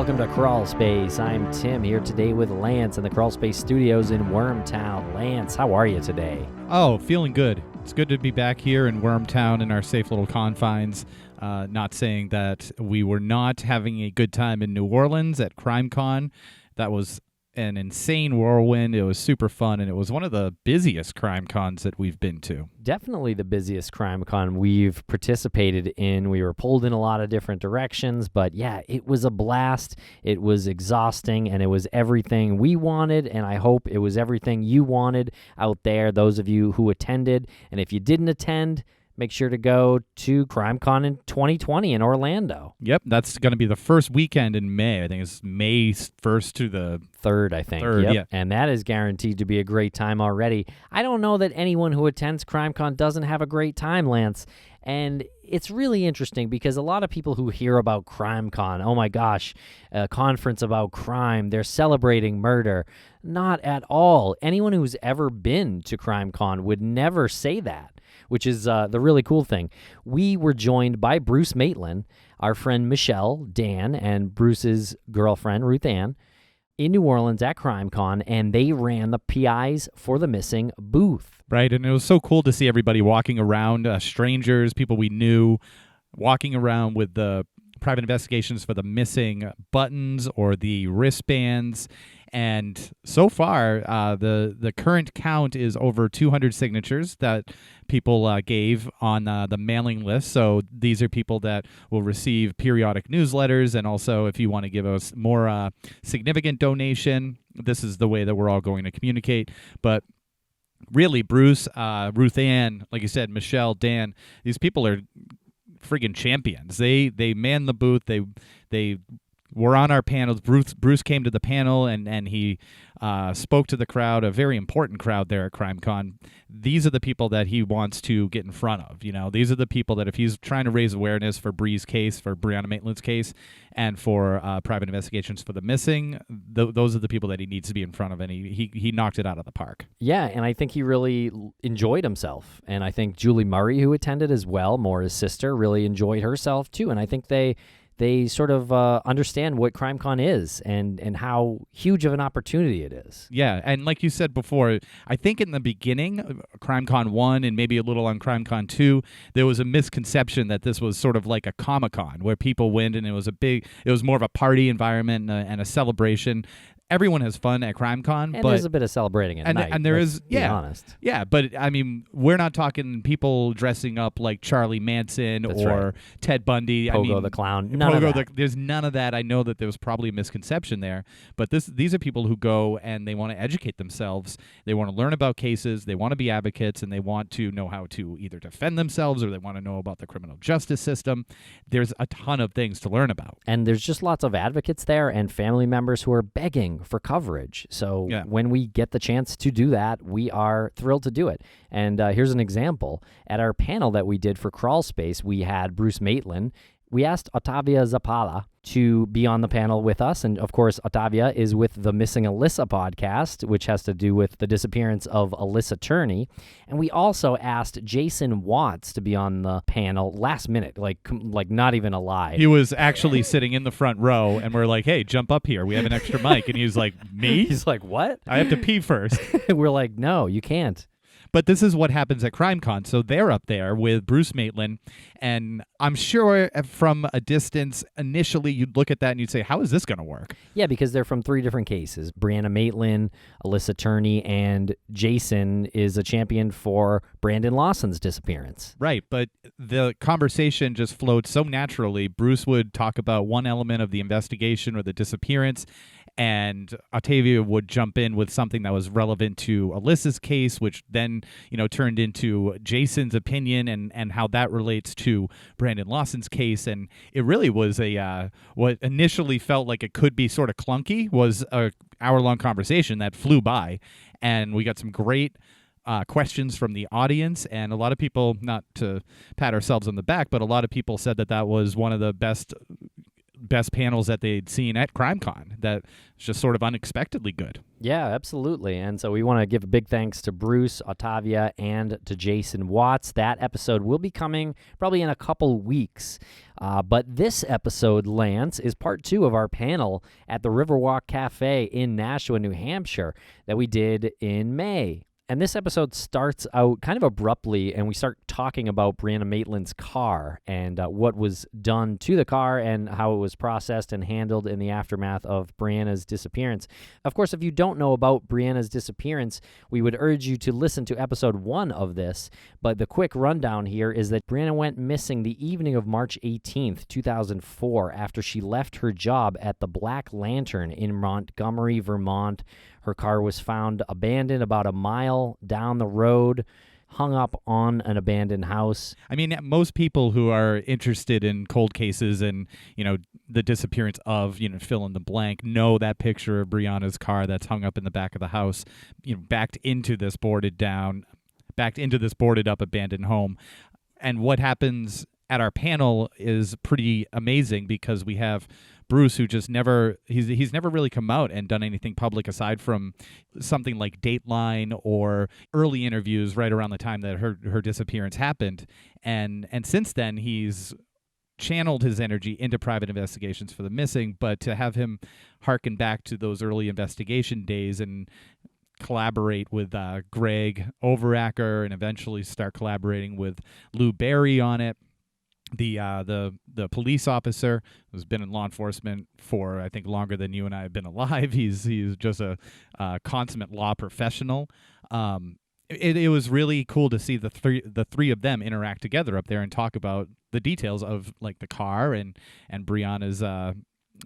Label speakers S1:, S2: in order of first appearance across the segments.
S1: welcome to Crawlspace. I'm Tim here today with Lance in the Crawlspace studios in Wormtown. Lance, how are you today?
S2: Oh, feeling good. It's good to be back here in Wormtown in our safe little confines. Not saying that we were not having a good time in New Orleans at CrimeCon. That was an insane whirlwind. It was super fun, and it was one of the busiest crime cons that we've been to.
S1: Definitely the busiest crime con we've participated in. We were pulled in a lot of different directions, but yeah, it was a blast. It was exhausting, and it was everything we wanted, and I hope it was everything you wanted out there, those of you who attended. And if you didn't attend, make sure to go to CrimeCon in 2020 in Orlando.
S2: Yep, that's going to be the first weekend in May. I think it's May 1st to the
S1: 3rd, I think.
S2: 3rd,
S1: yep.
S2: Yeah.
S1: And that is guaranteed to be a great time already. I don't know that anyone who attends CrimeCon doesn't have a great time, Lance. And it's really interesting because a lot of people who hear about CrimeCon, oh my gosh, a conference about crime, they're celebrating murder. Not at all. Anyone who's ever been to CrimeCon would never say that, which is the really cool thing. We were joined by Bruce Maitland, our friend Michelle, Dan, and Bruce's girlfriend, Ruth Ann, in New Orleans at CrimeCon, and they ran the PIs for the Missing booth.
S2: Right, and it was so cool to see everybody walking around, strangers, people we knew, walking around with the private investigations for the missing buttons or the wristbands. And so far, the current count is over 200 signatures that people gave on the mailing list. So these are people that will receive periodic newsletters. And also, if you want to give us more significant donation, this is the way that we're all going to communicate. But really, Bruce, Ruth Ann, like you said, Michelle, Dan, these people are friggin' champions. They manned the booth. They were on our panels. Bruce came to the panel and he spoke to the crowd, a very important crowd there at CrimeCon. These are the people that he wants to get in front of. You know, these are the people that if he's trying to raise awareness for Bree's case, for Brianna Maitland's case, and for private investigations for the missing, those are the people that he needs to be in front of, and he knocked it out of the park.
S1: Yeah, and I think he really enjoyed himself. And I think Julie Murray, who attended as well, Maura's sister, really enjoyed herself too. And I think they sort of understand what CrimeCon is and how huge of an opportunity it is.
S2: Yeah, and like you said before, I think in the beginning, CrimeCon 1 and maybe a little on CrimeCon 2, there was a misconception that this was sort of like a Comic-Con where people went and it was more of a party environment and a celebration. Everyone has fun at CrimeCon,
S1: and
S2: but
S1: there's a bit of celebrating at night.
S2: And there is,
S1: be honest.
S2: Yeah, but I mean, we're not talking people dressing up like Charlie Manson or Ted Bundy.
S1: Pogo the Clown. None of that.
S2: There's none of that. I know that there was probably a misconception there, but these are people who go and they want to educate themselves. They want to learn about cases. They want to be advocates, and they want to know how to either defend themselves or they want to know about the criminal justice system. There's a ton of things to learn about.
S1: And there's just lots of advocates there and family members who are begging for coverage. So when we get the chance to do that, we are thrilled to do it. And here's an example. At our panel that we did for Crawlspace, we had Bruce Maitland. We asked Ottavia Zapala to be on the panel with us. And of course, Ottavia is with the Missing Alyssa podcast, which has to do with the disappearance of Alyssa Turney. And we also asked Jason Watts to be on the panel last minute, like not even a lie.
S2: He was actually sitting in the front row, and we're like, hey, jump up here. We have an extra mic. And he was like, me?
S1: He's like, what?
S2: I have to pee first.
S1: We're like, no, you can't.
S2: But this is what happens at CrimeCon. So they're up there with Bruce Maitland, and I'm sure from a distance, initially you'd look at that and you'd say, how is this going to work?
S1: Yeah, because they're from 3 different cases. Brianna Maitland, Alyssa Turney, and Jason is a champion for Brandon Lawson's disappearance.
S2: Right, but the conversation just flowed so naturally. Bruce would talk about one element of the investigation or the disappearance, and Ottavia would jump in with something that was relevant to Alyssa's case, which then, turned into Jason's opinion and how that relates to Brandon Lawson's case. And it really was what initially felt like it could be sort of clunky was a hour-long conversation that flew by. And we got some great questions from the audience, and a lot of people, not to pat ourselves on the back, but a lot of people said that was one of the best best panels that they'd seen at CrimeCon. That was just sort of unexpectedly good.
S1: Yeah, absolutely. And so we want to give a big thanks to Bruce, Otavia, and to Jason Watts. That episode will be coming probably in a couple weeks. But this episode, Lance, is part 2 of our panel at the Riverwalk Cafe in Nashua, New Hampshire that we did in May. And this episode starts out kind of abruptly, and we start talking about Brianna Maitland's car and what was done to the car and how it was processed and handled in the aftermath of Brianna's disappearance. Of course, if you don't know about Brianna's disappearance, we would urge you to listen to episode 1 of this. But the quick rundown here is that Brianna went missing the evening of March 18th, 2004, after she left her job at the Black Lantern in Montgomery, Vermont. Her car was found abandoned about a mile down the road, hung up on an abandoned house.
S2: I mean, most people who are interested in cold cases and, the disappearance of, fill in the blank, know that picture of Brianna's car that's hung up in the back of the house, backed into this boarded up abandoned home. And what happens at our panel is pretty amazing because we have Bruce, who just he's never really come out and done anything public aside from something like Dateline or early interviews right around the time that her disappearance happened. And since then, he's channeled his energy into private investigations for the missing, but to have him harken back to those early investigation days and collaborate with Greg Overacker and eventually start collaborating with Lou Barry on it. The police officer who's been in law enforcement for, I think, longer than you and I have been alive. He's just a consummate law professional. It was really cool to see the three of them interact together up there and talk about the details of like the car and Brianna's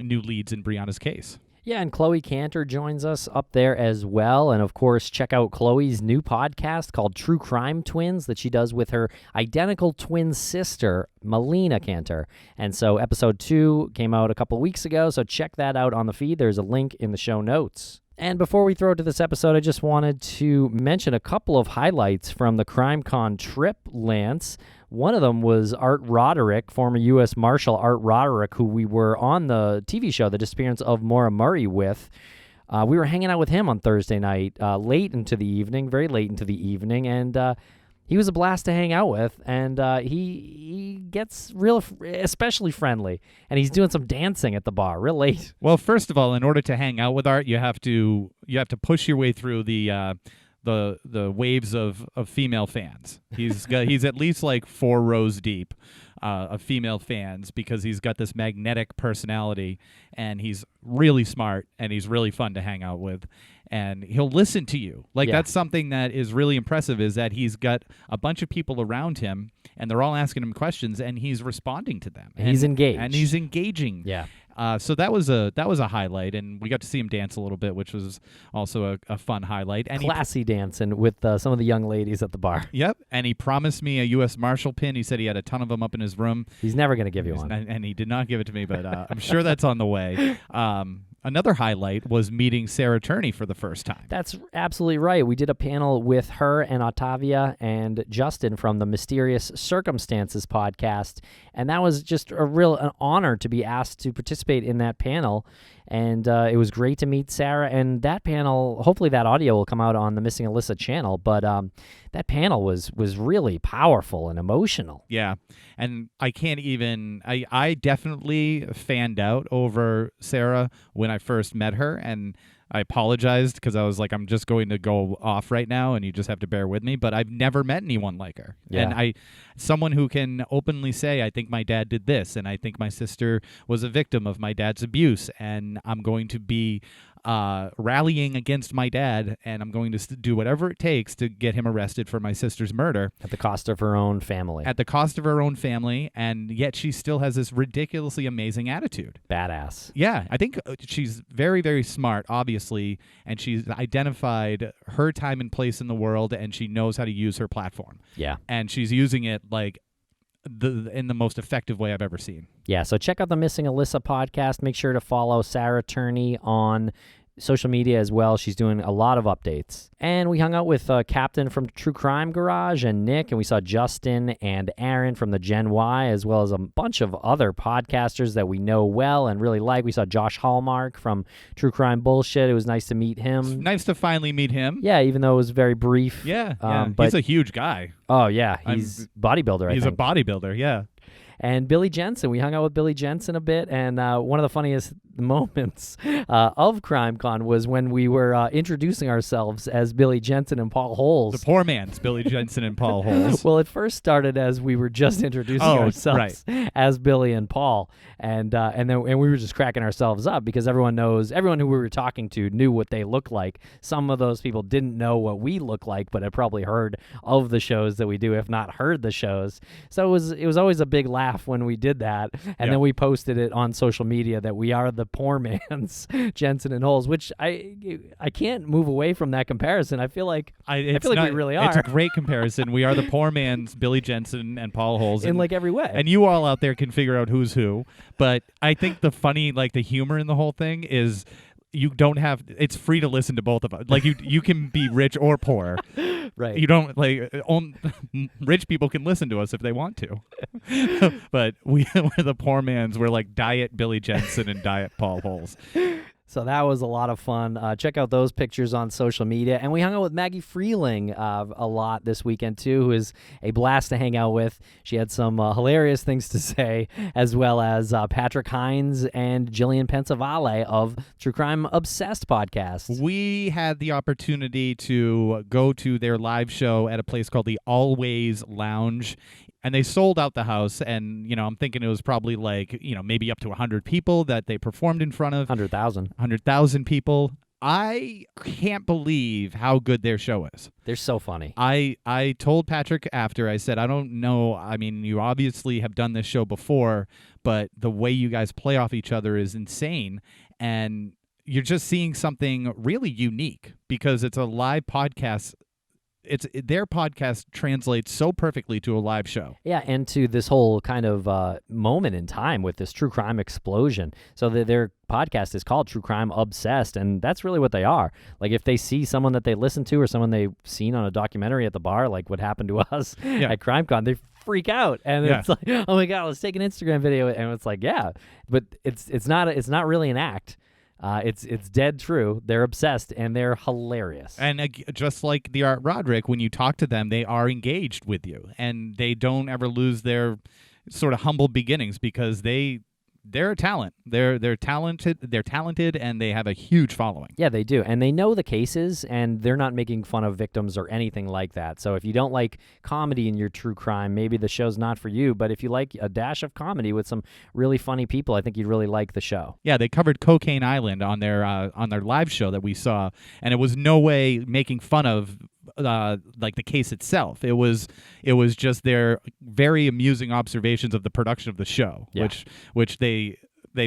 S2: new leads in Brianna's case.
S1: Yeah, and Chloe Canter joins us up there as well. And, of course, check out Chloe's new podcast called True Crime Twins that she does with her identical twin sister, Melina Canter. And so episode 2 came out a couple weeks ago, so check that out on the feed. There's a link in the show notes. And before we throw it to this episode, I just wanted to mention a couple of highlights from the CrimeCon trip, Lance. One of them was Art Roderick, former U.S. Marshal Art Roderick, who we were on the TV show, The Disappearance of Maura Murray, with. We were hanging out with him on Thursday night, very late into the evening, and he was a blast to hang out with, and he gets especially friendly, and he's doing some dancing at the bar real late.
S2: Well, first of all, in order to hang out with Art, you have to push your way through the waves of female fans. He's at least like 4 rows deep of female fans because he's got this magnetic personality, and he's really smart, and he's really fun to hang out with. And he'll listen to you. That's something that is really impressive, is that he's got a bunch of people around him, and they're all asking him questions, and he's responding to them.
S1: And he's engaged.
S2: And he's engaging.
S1: Yeah.
S2: So that was a highlight, and we got to see him dance a little bit, which was also a fun highlight. And
S1: classy dancing with some of the young ladies at the bar.
S2: Yep, and he promised me a U.S. Marshal pin. He said he had a ton of them up in his room.
S1: He's never going to give you one.
S2: And he did not give it to me, but I'm sure that's on the way. Another highlight was meeting Sarah Turney for the first time.
S1: That's absolutely right. We did a panel with her and Otavia and Justin from the Mysterious Circumstances podcast, and that was just an honor to be asked to participate in that panel. And it was great to meet Sarah. And that panel, hopefully that audio will come out on the Missing Alyssa channel. But that panel was really powerful and emotional.
S2: Yeah. And I definitely fanned out over Sarah when I first met her. And I apologized because I was like, I'm just going to go off right now and you just have to bear with me. But I've never met anyone like her.
S1: Yeah.
S2: And someone who can openly say, I think my dad did this, and I think my sister was a victim of my dad's abuse, and I'm going to be rallying against my dad, and I'm going to do whatever it takes to get him arrested for my sister's murder.
S1: At the cost of her own family.
S2: And yet she still has this ridiculously amazing attitude.
S1: Badass.
S2: Yeah, I think she's very, very smart, obviously, and she's identified her time and place in the world, and she knows how to use her platform.
S1: Yeah.
S2: And she's using it in the most effective way I've ever seen.
S1: Yeah, so check out the Missing Alyssa podcast. Make sure to follow Sarah Turney on social media as well. She's doing a lot of updates. And we hung out with Captain from True Crime Garage and Nick, and we saw Justin and Aaron from the Gen Y, as well as a bunch of other podcasters that we know well and really like. We saw Josh Hallmark from True Crime Bullshit. It was nice to meet him.
S2: It's nice to finally meet him.
S1: Yeah, even though it was very brief.
S2: Yeah,
S1: but
S2: he's a huge guy.
S1: Oh, yeah. He's bodybuilder, I think.
S2: He's a bodybuilder, yeah.
S1: And Billy Jensen. We hung out with Billy Jensen a bit, and one of the funniest moments of CrimeCon was when we were introducing ourselves as Billy Jensen and Paul Holes.
S2: The poor man's Billy Jensen and Paul Holes.
S1: Well, it first started as we were just introducing ourselves as Billy and Paul, and we were just cracking ourselves up because everyone who we were talking to knew what they looked like. Some of those people didn't know what we look like, but had probably heard of the shows that we do, if not heard the shows. So it was always a big laugh when we did that, and then we posted it on social media that we are the poor man's Jensen and Holes, which I can't move away from that comparison. I feel like we really are.
S2: It's a great comparison. We are the poor man's Billy Jensen and Paul Holes
S1: in like every way.
S2: And you all out there can figure out who's who. But I think the funny, like the humor in the whole thing is you don't have. It's free to listen to both of us. Like you can be rich or poor.
S1: Right.
S2: You don't rich people can listen to us if they want to. But we're the poor man's. We're like diet Billy Jensen and diet Paul Holes.
S1: So that was a lot of fun. Check out those pictures on social media. And we hung out with Maggie Freeling a lot this weekend, too, who is a blast to hang out with. She had some hilarious things to say, as well as Patrick Hines and Jillian Pensavalle of True Crime Obsessed podcast.
S2: We had the opportunity to go to their live show at a place called the Always Lounge. And they sold out the house, and, I'm thinking it was probably like, maybe up to 100 people that they performed in front of.
S1: 100,000.
S2: 100,000 people. I can't believe how good their show is.
S1: They're so funny.
S2: I told Patrick after, I said, I don't know. I mean, you obviously have done this show before, but the way you guys play off each other is insane. And you're just seeing something really unique because it's a live podcast. Their podcast translates so perfectly to a live show.
S1: Yeah, and to this whole kind of moment in time with this true crime explosion. So their podcast is called True Crime Obsessed, and that's really what they are. Like if they see someone that they listen to or someone they've seen on a documentary at the bar, like what happened to us at CrimeCon, they freak out, and it's like, oh my God, let's take an Instagram video, and it's like, yeah, but it's not really an act. It's dead true. They're obsessed, and they're hilarious.
S2: And just like the Art Roderick, when you talk to them, they are engaged with you, and they don't ever lose their sort of humble beginnings because they're a talent. They're talented, and they have a huge following.
S1: Yeah, they do. And they know the cases, and they're not making fun of victims or anything like that. So if you don't like comedy in your true crime, maybe the show's not for you. But if you like a dash of comedy with some really funny people, I think you'd really like the show.
S2: Yeah, they covered Cocaine Island on their live show that we saw, and it was no way making fun of like the case itself. It was just their very amusing observations of the production of the show, which they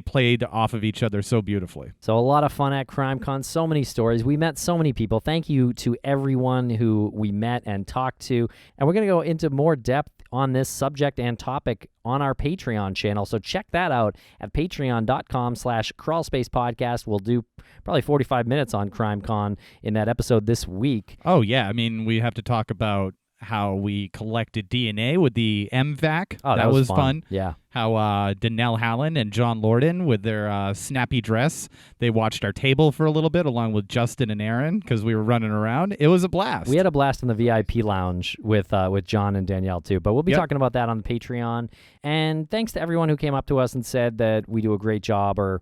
S2: played off of each other so beautifully.
S1: So a lot of fun at CrimeCon, so many stories. We met so many people. Thank you to everyone who we met and talked to. And we're going to go into more depth on this subject and topic on our Patreon channel. So check that out at patreon.com/crawlspacepodcast. We'll do probably 45 minutes on CrimeCon in that episode this week.
S2: Oh, yeah. I mean, we have to talk about how we collected DNA with the MVAC.
S1: Oh, that was fun. Yeah.
S2: How Danelle Hallen and John Lorden, with their snappy dress, they watched our table for a little bit along with Justin and Aaron because we were running around. It was a blast.
S1: We had a blast in the VIP lounge with John and Danielle too, but we'll be talking about that on Patreon. And thanks to everyone who came up to us and said that we do a great job or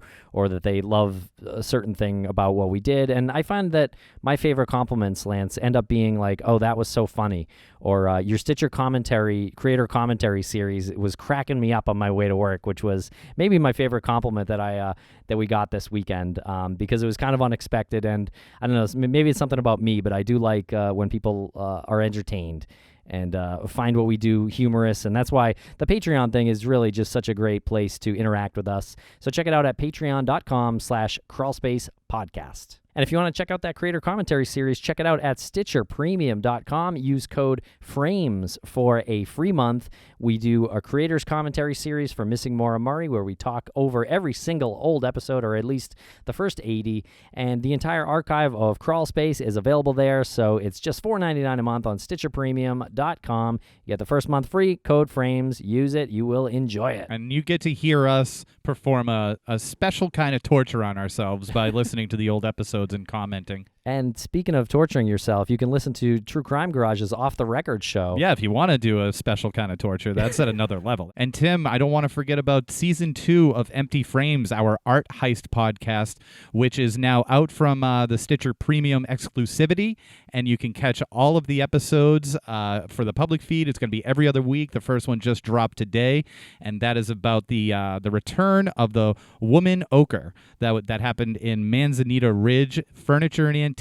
S1: that they love a certain thing about what we did. And I find that my favorite compliments, Lance, end up being like, oh, that was so funny. Or your Stitcher creator commentary series was cracking me up on my way to work, which was maybe my favorite compliment that we got this weekend because it was kind of unexpected. And I don't know, maybe it's something about me, but I do like when people are entertained and find what we do humorous. And that's why the Patreon thing is really just such a great place to interact with us. So check it out at patreon.com/crawlspacepodcast. podcast. And if you want to check out that creator commentary series, check it out at StitcherPremium.com. Use code FRAMES for a free month. We do a creator's commentary series for Missing Maura Murray, where we talk over every single old episode, or at least the first 80. And the entire archive of Crawlspace is available there, so it's just $4.99 a month on StitcherPremium.com. You get the first month free, code FRAMES. Use it. You will enjoy it.
S2: And you get to hear us perform a special kind of torture on ourselves by listening to the old episodes and commenting.
S1: And speaking of torturing yourself, you can listen to True Crime Garage's Off the Record show.
S2: Yeah, if you want to do a special kind of torture, that's at another level. And Tim, I don't want to forget about Season 2 of Empty Frames, our art heist podcast, which is now out from the Stitcher Premium exclusivity, and you can catch all of the episodes for the public feed. It's going to be every other week. The first one just dropped today, and that is about the return of the woman ochre that happened in Manzanita Ridge Furniture and Antiques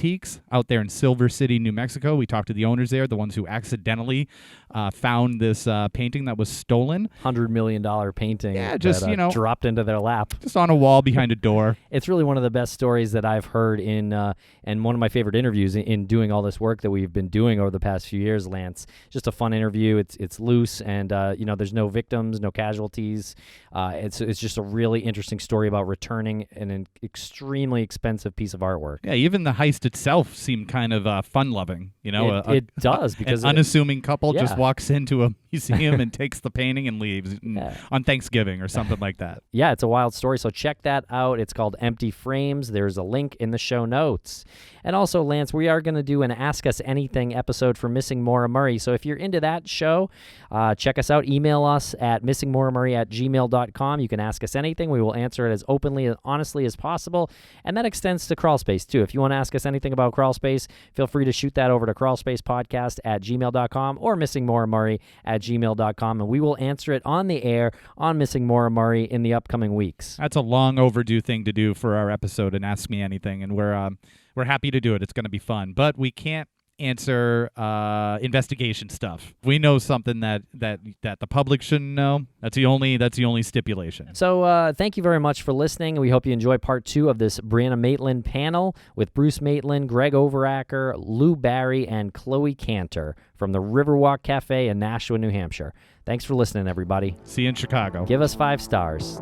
S2: out there in Silver City, New Mexico. We talked to the owners there, the ones who accidentally found this painting that was stolen.
S1: $100 million painting
S2: that,
S1: dropped into their lap.
S2: Just on a wall behind a door.
S1: It's really one of the best stories that I've heard in and one of my favorite interviews in doing all this work that we've been doing over the past few years, Lance. Just a fun interview. It's loose, and there's no victims, no casualties. It's just a really interesting story about returning an extremely expensive piece of artwork.
S2: Yeah, even the heist itself seemed kind of fun-loving.
S1: It does, because
S2: an unassuming couple just walks into a museum and takes the painting and leaves on Thanksgiving or something like that.
S1: Yeah, it's a wild story, so check that out. It's called Empty Frames. There's a link in the show notes. And also, Lance, we are going to do an Ask Us Anything episode for Missing Maura Murray, so if you're into that show, check us out. Email us at missingmauramurray@gmail.com. You can ask us anything. We will answer it as openly and honestly as possible, and that extends to Crawlspace, too. If you want to ask us anything about Crawlspace, feel free to shoot that over to crawlspacepodcast@gmail.com or missingmauramurray@gmail.com, and we will answer it on the air on Missing Maura Murray in the upcoming weeks.
S2: That's a long overdue thing to do for our episode and Ask Me Anything, and we're happy to do it. It's going to be fun, but we can't answer investigation stuff. We know something that the public shouldn't know. That's the only stipulation.
S1: So thank you very much for listening. We hope you enjoy part 2 of this Brianna Maitland panel with Bruce Maitland, Greg Overacker, Lou Barry, and Chloe Canter from the Riverwalk Cafe in Nashua, New Hampshire. Thanks for listening, everybody.
S2: See you in Chicago.
S1: Give us 5 stars.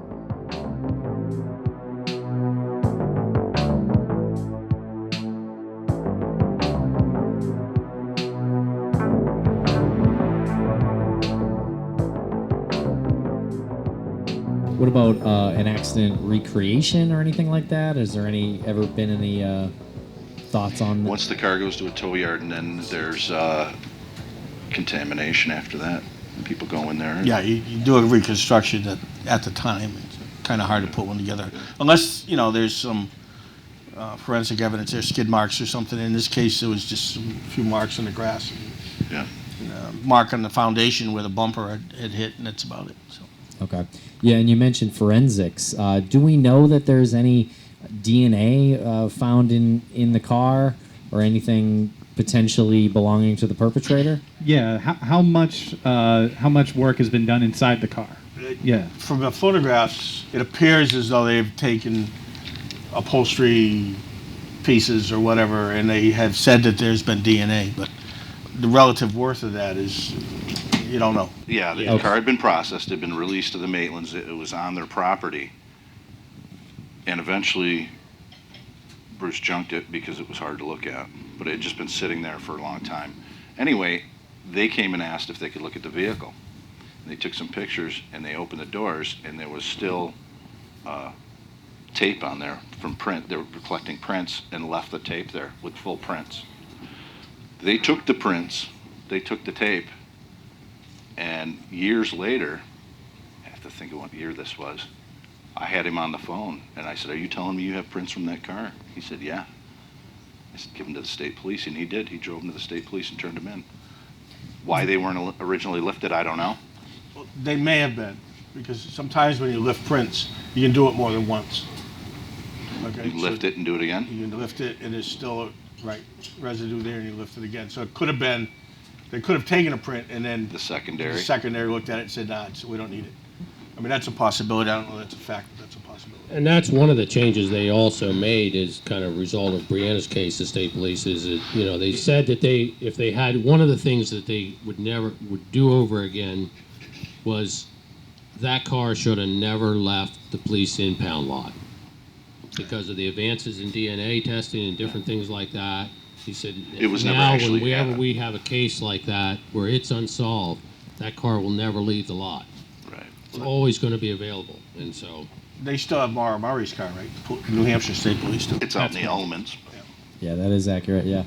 S3: What about an accident recreation or anything like that? Has there ever been any thoughts on that?
S4: Once the car goes to a tow yard, and then there's contamination after that. People go in there.
S5: Yeah, you do a reconstruction at the time. It's kind of hard to put one together. Unless, there's some forensic evidence, there's skid marks or something. In this case, there was just a few marks in the grass.
S4: Yeah.
S5: Mark on the foundation where the bumper had hit, and that's about it. So.
S3: Okay. Yeah, and you mentioned forensics. Do we know that there's any DNA found in the car or anything potentially belonging to the perpetrator?
S6: Yeah. How much work has been done inside the car? Yeah.
S5: From the photographs, it appears as though they've taken upholstery pieces or whatever, and they have said that there's been DNA, but the relative worth of that is, you don't know.
S4: Yeah, the car had been processed, had been released to the Maitlands, it was on their property, and eventually Bruce junked it because it was hard to look at, but it had just been sitting there for a long time. Anyway, they came and asked if they could look at the vehicle. And they took some pictures, and they opened the doors, and there was still tape on there from print. They were collecting prints and left the tape there with full prints. They took the prints, they took the tape, and years later, I have to think of what year this was, I had him on the phone, and I said, "Are you telling me you have prints from that car?" He said, "Yeah." I said, "Give them to the state police," and he did. He drove them to the state police and turned them in. Why they weren't originally lifted, I don't know.
S5: Well, they may have been, because sometimes when you lift prints, you can do it more than once. Okay,
S4: You lift it and do it again?
S5: You can lift it, and there's still residue there, and you lift it again. So it could have been, they could have taken a print, and then
S4: The secondary?
S5: the secondary looked at it and said, "Nah, we don't need it." I mean, that's a possibility. I don't know that's a fact, but that's a possibility.
S7: And that's one of the changes they also made is kind of a result of Brianna's case. The state police is that, you know, they said that if they had one of the things that they would do over again was that car should have never left the police impound lot because of the advances in DNA testing and different things like that. He said
S4: It was
S7: now
S4: never actually
S7: whenever
S4: happened.
S7: we have a case like that where it's unsolved, that car will never leave the lot.
S4: Right.
S7: It's always going to be available, and so.
S5: They still have Maura Murray's car, right? New Hampshire State Police do.
S4: It's out in the elements.
S3: Yeah, that is accurate. Yeah.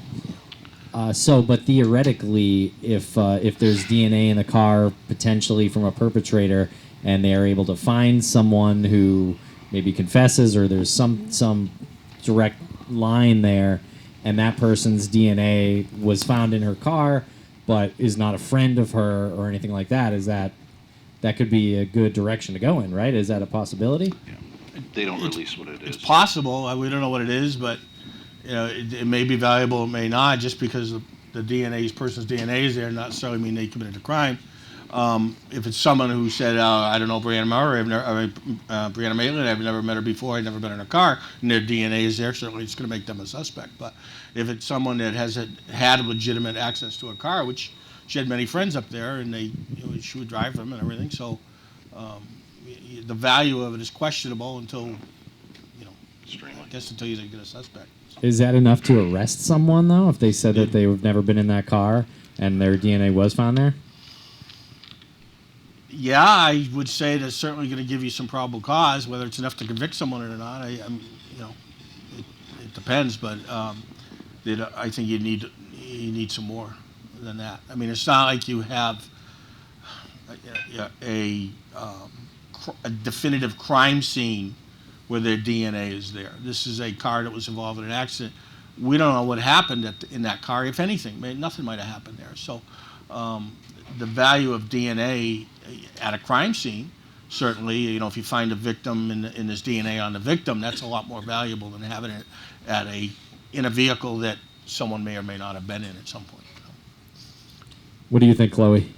S3: But theoretically, if there's DNA in the car potentially from a perpetrator, and they are able to find someone who maybe confesses, or there's some direct line there, and that person's DNA was found in her car, but is not a friend of her or anything like that, that could be a good direction to go in, right? Is that a possibility?
S4: Yeah. They don't release what it is.
S5: It's possible. We don't know what it is, but you know, it may be valuable. It may not. Just because the person's DNA is there, not necessarily mean they committed a crime. If it's someone who said, I don't know, Brianna Murray, Brianna Maitland, I've never met her before, I've never been in her car, and their DNA is there, certainly it's going to make them a suspect. But if it's someone that had legitimate access to a car, which she had many friends up there, and she would drive them and everything, so the value of it is questionable until you get a suspect.
S3: Is that enough to arrest someone, though, if they said that they've never been in that car and their DNA was found there?
S5: Yeah, I would say that's certainly going to give you some probable cause. Whether it's enough to convict someone or not, it depends. But I think you need some more than that. I mean, it's not like you have a definitive crime scene where their DNA is there. This is a car that was involved in an accident. We don't know what happened in that car, if anything. Nothing might have happened there. So the value of DNA at a crime scene, certainly, if you find a victim and there's DNA on the victim, that's a lot more valuable than having it in a vehicle that someone may or may not have been in at some point.
S3: What do you think, Chloe?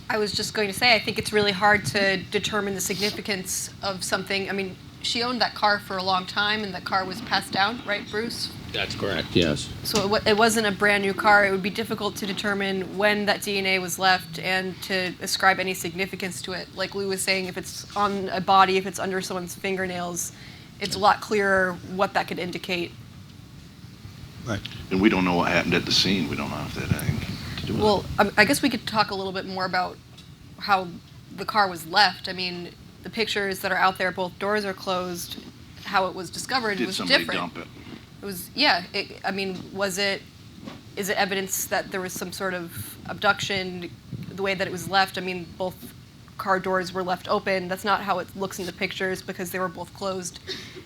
S8: I was just going to say, I think it's really hard to determine the significance of something. I mean, she owned that car for a long time, and that car was passed down, right, Bruce?
S7: That's correct, yes.
S8: So it wasn't a brand new car. It would be difficult to determine when that DNA was left and to ascribe any significance to it. Like Lou was saying, if it's on a body, if it's under someone's fingernails, it's a lot clearer what that could indicate.
S5: Right.
S4: And we don't know what happened at the scene. We don't know if that had anything to do with it.
S8: Well, I guess we could talk a little bit more about how the car was left. I mean, the pictures that are out there, both doors are closed. How it was discovered was different.
S4: Did somebody dump it?
S8: It was, yeah. Is it evidence that there was some sort of abduction, the way that it was left? I mean, both car doors were left open. That's not how it looks in the pictures because they were both closed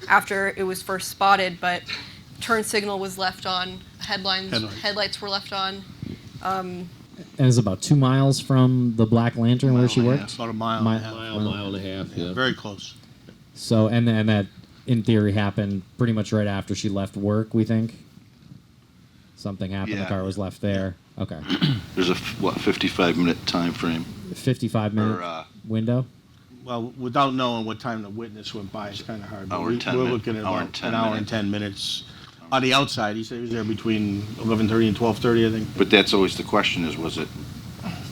S8: after it was first spotted, but turn signal was left on, headlights were left on.
S3: And it's about 2 miles from the Black Lantern where she worked?
S5: About a mile and a half.
S7: Mile and a half, yeah.
S5: Very close.
S3: So, and that, in theory, happened pretty much right after she left work, we think? Something happened, the car was left there. Okay.
S4: There's a 55-minute time frame.
S3: 55-minute window?
S5: Well, without knowing what time the witness went by, it's kind of hard. But
S4: Hour and 10
S5: we're
S4: minutes.
S5: looking at
S4: Hour
S5: about
S4: and 10
S5: an hour and
S4: minutes.
S5: 10 minutes. On the outside, he said he was there between 11:30 and 12:30, I think.
S4: But that's always the question: was it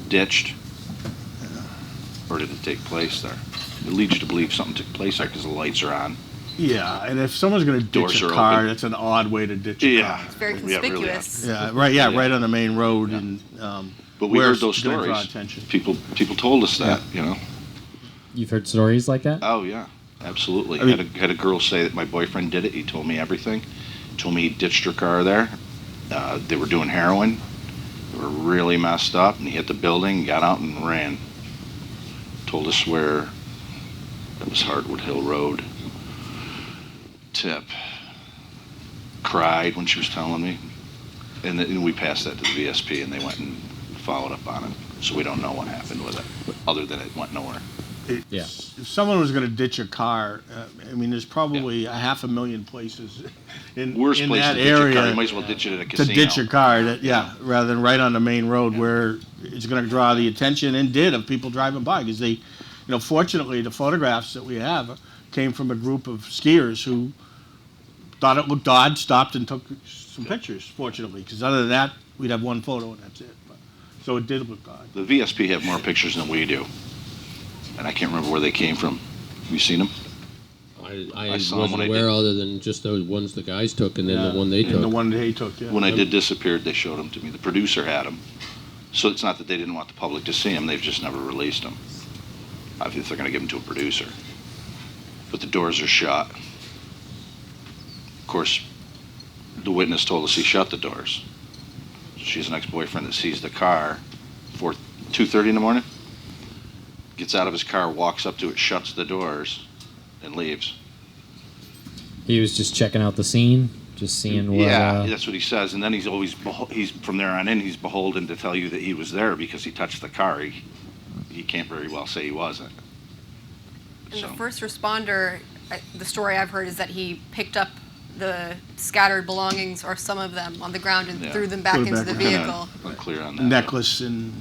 S4: ditched, or did it take place there? It leads you to believe something took place there because the lights are on.
S5: Yeah, and if someone's going to ditch
S4: Doors
S5: a
S4: are
S5: car,
S4: open.
S5: that's an odd way to ditch a car.
S8: It's very
S4: Yeah, really.
S8: conspicuous.
S5: Yeah, right. Yeah, right on the main road, and
S4: But we
S5: where
S4: heard
S5: it's
S4: those
S5: gonna draw
S4: stories.
S5: attention.
S4: People told us that,
S3: You've heard stories like that?
S4: Oh yeah, absolutely.
S5: I mean-
S4: had a girl say that my boyfriend did it. He told me everything. Told me he ditched her car there. They were doing heroin. They were really messed up, and he hit the building, got out, and ran. Told us where. That was Hardwood Hill Road. Tip. Cried when she was telling me, and then we passed that to the VSP, and they went and followed up on it. So we don't know what happened with it, other than it went nowhere.
S3: Yeah.
S5: If someone was going to ditch a car, I mean, there's probably 500,000 places in
S4: Worst
S5: in
S4: place
S5: that
S4: to ditch a car.
S5: area
S4: You might as well ditch it at a
S5: to
S4: casino.
S5: ditch a car. Rather than right on the main road where it's going to draw the attention and did of people driving by because they, fortunately the photographs that we have came from a group of skiers who thought it looked odd, stopped and took some pictures, fortunately, because other than that, we'd have one photo and that's it. But, so it did look odd.
S4: The VSP have more pictures than we do, and I can't remember where they came from. Have you seen them?
S7: I
S4: saw 'em
S7: wasn't
S4: when I
S7: aware
S4: did.
S7: other than just those ones the guys took and then
S5: Yeah,
S7: the one they
S5: and
S7: took.
S5: the one they took, yeah.
S4: When I did Disappeared, they showed them to me. The producer had them. So it's not that they didn't want the public to see them, they've just never released them. I think they're going to give them to a producer. But the doors are shut. Of course, the witness told us he shut the doors. She's an ex-boyfriend that sees the car 2:30 in the morning, gets out of his car, walks up to it, shuts the doors, and leaves.
S3: He was just checking out the scene, just seeing what.
S4: Yeah, that's what he says. And then he's always, he's from there on in, he's beholden to tell you that he was there because he touched the car. He can't very well say he wasn't.
S8: And
S4: So-
S8: the first responder, the story I've heard is that he picked up the scattered belongings or some of them on the ground and
S4: Yeah.
S8: threw them back
S5: Put it
S8: into
S5: back
S8: the
S5: in.
S8: vehicle.
S4: Unclear on that.
S5: Necklace and,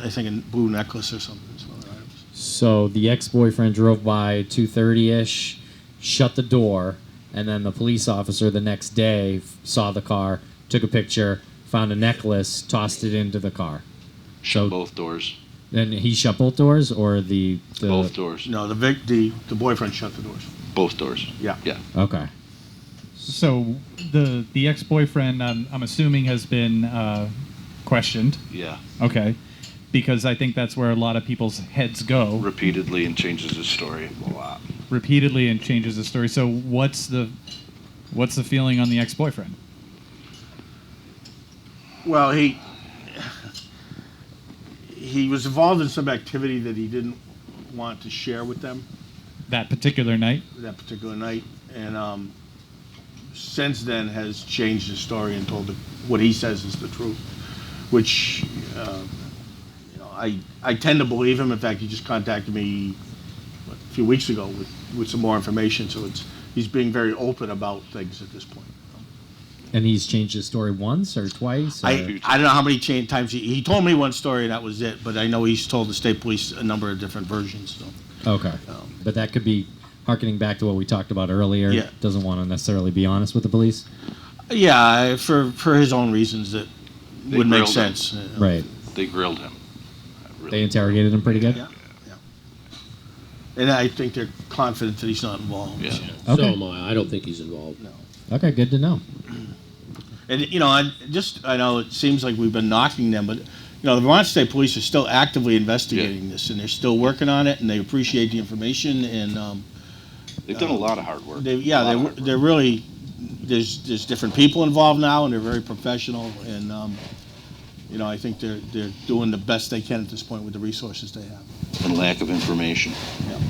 S5: I think a blue necklace or something. That's one of the items.
S3: So the ex-boyfriend drove by 2:30ish, shut the door, and then the police officer the next day saw the car, took a picture, found a necklace, tossed it into the car.
S4: Shut
S3: So-
S4: both doors.
S3: Then he shut both doors, or the
S4: Both doors.
S5: No, the boyfriend shut the doors.
S4: Both doors.
S5: Yeah.
S4: Yeah.
S3: Okay.
S6: So the ex-boyfriend, I'm assuming, has been questioned.
S4: Yeah.
S6: Okay. Because I think that's where a lot of people's heads go
S4: Repeatedly and changes his story a lot.
S6: repeatedly and changes the story. So what's the feeling on the ex-boyfriend?
S5: Well, he was involved in some activity that he didn't want to share with them
S6: That particular night?
S5: that particular night, and since then has changed his story and told what he says is the truth, which I tend to believe him. In fact, he just contacted me a few weeks ago with some more information, so he's being very open about things at this point.
S3: And he's changed his story once or twice? Or?
S5: I don't know how many times he told me one story and that was it, but I know he's told the state police a number of different versions. So.
S3: Okay. But that could be harkening back to what we talked about earlier.
S5: Yeah.
S3: Doesn't want to necessarily be honest with the police.
S5: Yeah, for his own reasons that
S4: They
S5: would make
S4: grilled him.
S5: sense.
S3: Right.
S4: They grilled him.
S3: They interrogated him pretty good?
S5: Yeah, yeah. And I think they're confident that he's not involved.
S4: Yeah.
S7: So
S3: Okay.
S7: am I. I don't think he's involved.
S5: No.
S3: Okay, good to know.
S5: And I know it seems like we've been knocking them, but the Vermont State Police are still actively investigating this, and they're still working on it, and they appreciate the information, and
S4: They've done a lot of hard work.
S5: they're really there's different people involved now, and they're very professional, and I think they're doing the best they can at this point with the resources they have.
S4: And lack of information.
S5: Yeah.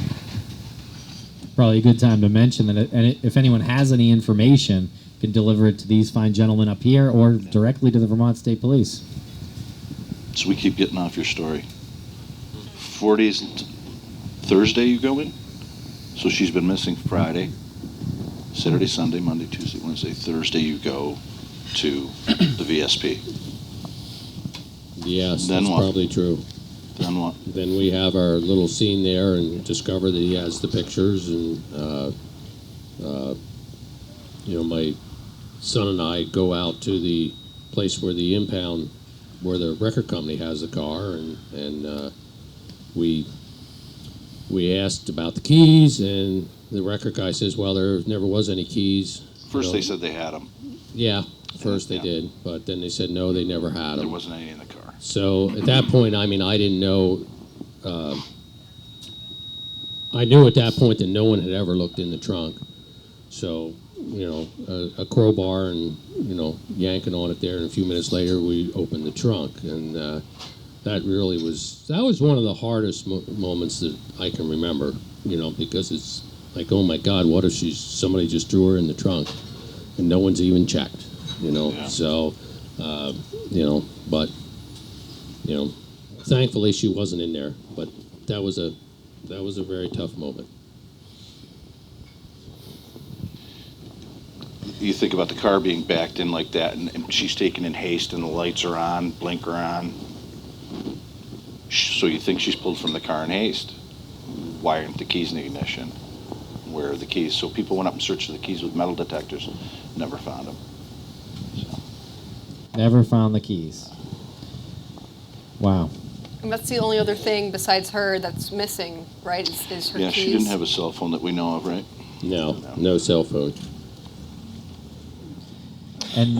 S3: Probably a good time to mention that if anyone has any information, can deliver it to these fine gentlemen up here or directly to the Vermont State Police.
S4: So we keep getting off your story. 4 days, Thursday you go in? So she's been missing Friday, Saturday, Sunday, Monday, Tuesday, Wednesday, Thursday you go to the VSP.
S7: Yes,
S4: Then
S7: that's
S4: what?
S7: probably true.
S4: Then what?
S7: Then we have our little scene there and discover that he has the pictures, and my son and I go out to the place where the impound, where the record company has the car, and we asked about the keys, and the record guy says, well, there never was any keys.
S4: First they said they had them.
S7: Yeah, first they
S4: Yeah.
S7: did, but then they said no, they never had
S4: There
S7: them.
S4: wasn't any in the car.
S7: So at that point, I didn't know. I knew at that point that no one had ever looked in the trunk. So, a crowbar and, yanking on it there, and a few minutes later we opened the trunk. And that was one of the hardest moments that I can remember, because it's like, oh my God, what if somebody just threw her in the trunk and no one's even checked,
S4: Yeah.
S7: So, but, thankfully she wasn't in there, but that was a very tough moment.
S4: You think about the car being backed in like that, and she's taken in haste, and the lights are on, blinker on. So you think she's pulled from the car in haste. Why aren't the keys in the ignition? where the keys. So people went up and searched for the keys with metal detectors, never found them. So.
S3: Never found the keys. Wow.
S8: And that's the only other thing besides her that's missing, right? Is her
S4: Yeah,
S8: keys.
S4: she didn't have a cell phone that we know of, right?
S7: No cell phone.
S3: And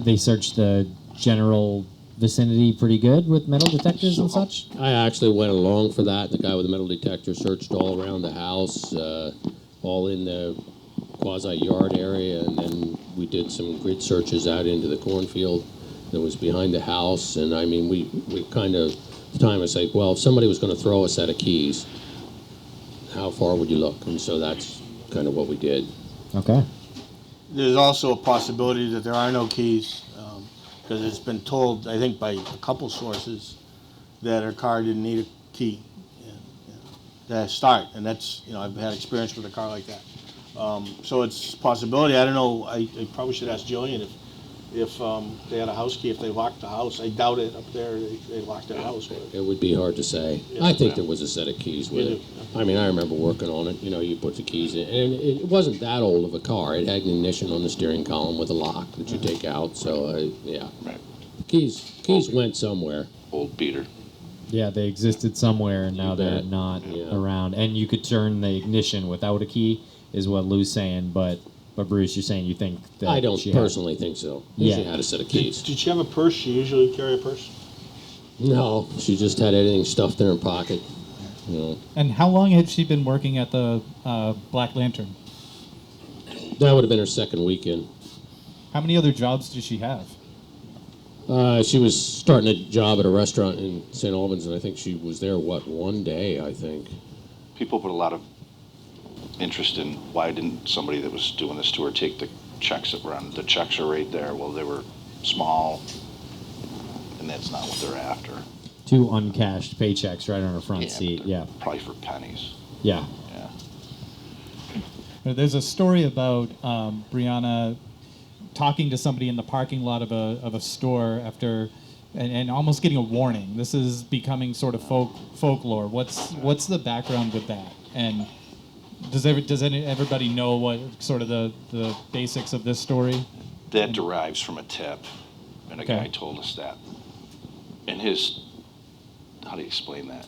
S3: they searched the general vicinity pretty good with metal detectors and such?
S7: I actually went along for that. The guy with the metal detector searched all around the house, all in the quasi-yard area, and then we did some grid searches out into the cornfield that was behind the house. And I mean, we kind of, at the time I say, well, if somebody was going to throw a set of keys, how far would you look? And so that's kind of what we did.
S3: Okay.
S5: There's also a possibility that there are no keys, because it's been told, I think by a couple sources, that her car didn't need a key to start, and that's, I've had experience with a car like that. So it's a possibility. I don't know, I probably should ask Jillian if they had a house key, if they locked the house. I doubt it up there, they locked the house.
S7: It would be hard to say. I think there was a set of keys with it. I mean, I remember working on it. You put the keys in, and it wasn't that old of a car. It had an ignition on the steering column with a lock that you take out. So yeah,
S4: Right.
S7: Keys went somewhere.
S4: Old beater.
S3: Yeah, they existed somewhere, and now they're
S7: bet.
S3: not
S7: Yeah.
S3: around. And you could turn the ignition without a key, is what Lou's saying. But Bruce, you're saying you think that
S7: I don't
S3: she had-
S7: personally think so.
S3: Yeah.
S7: She had a set of keys.
S5: Did she have a purse? She usually carry a purse?
S7: No, she just had everything stuffed in her pocket.
S6: And how long had she been working at the Black Lantern?
S7: That would have been her second weekend.
S6: How many other jobs did she have?
S7: She was starting a job at a restaurant in St. Albans, and I think she was there, one day, I think.
S4: People put a lot of interest in why didn't somebody that was doing this to her take the checks that were on. The checks are right there. Well, they were small, and that's not what they're after.
S3: 2 uncashed paychecks right on her front seat.
S4: But
S3: Yeah.
S4: probably for pennies.
S3: Yeah.
S4: Yeah.
S6: There's a story about Brianna talking to somebody in the parking lot of a store after, and almost getting a warning. This is becoming sort of folklore. What's the background with that? And does everybody know what sort of the basics of this story?
S4: That derives from a tip, and a
S6: Okay.
S4: guy told us that. And how do you explain that?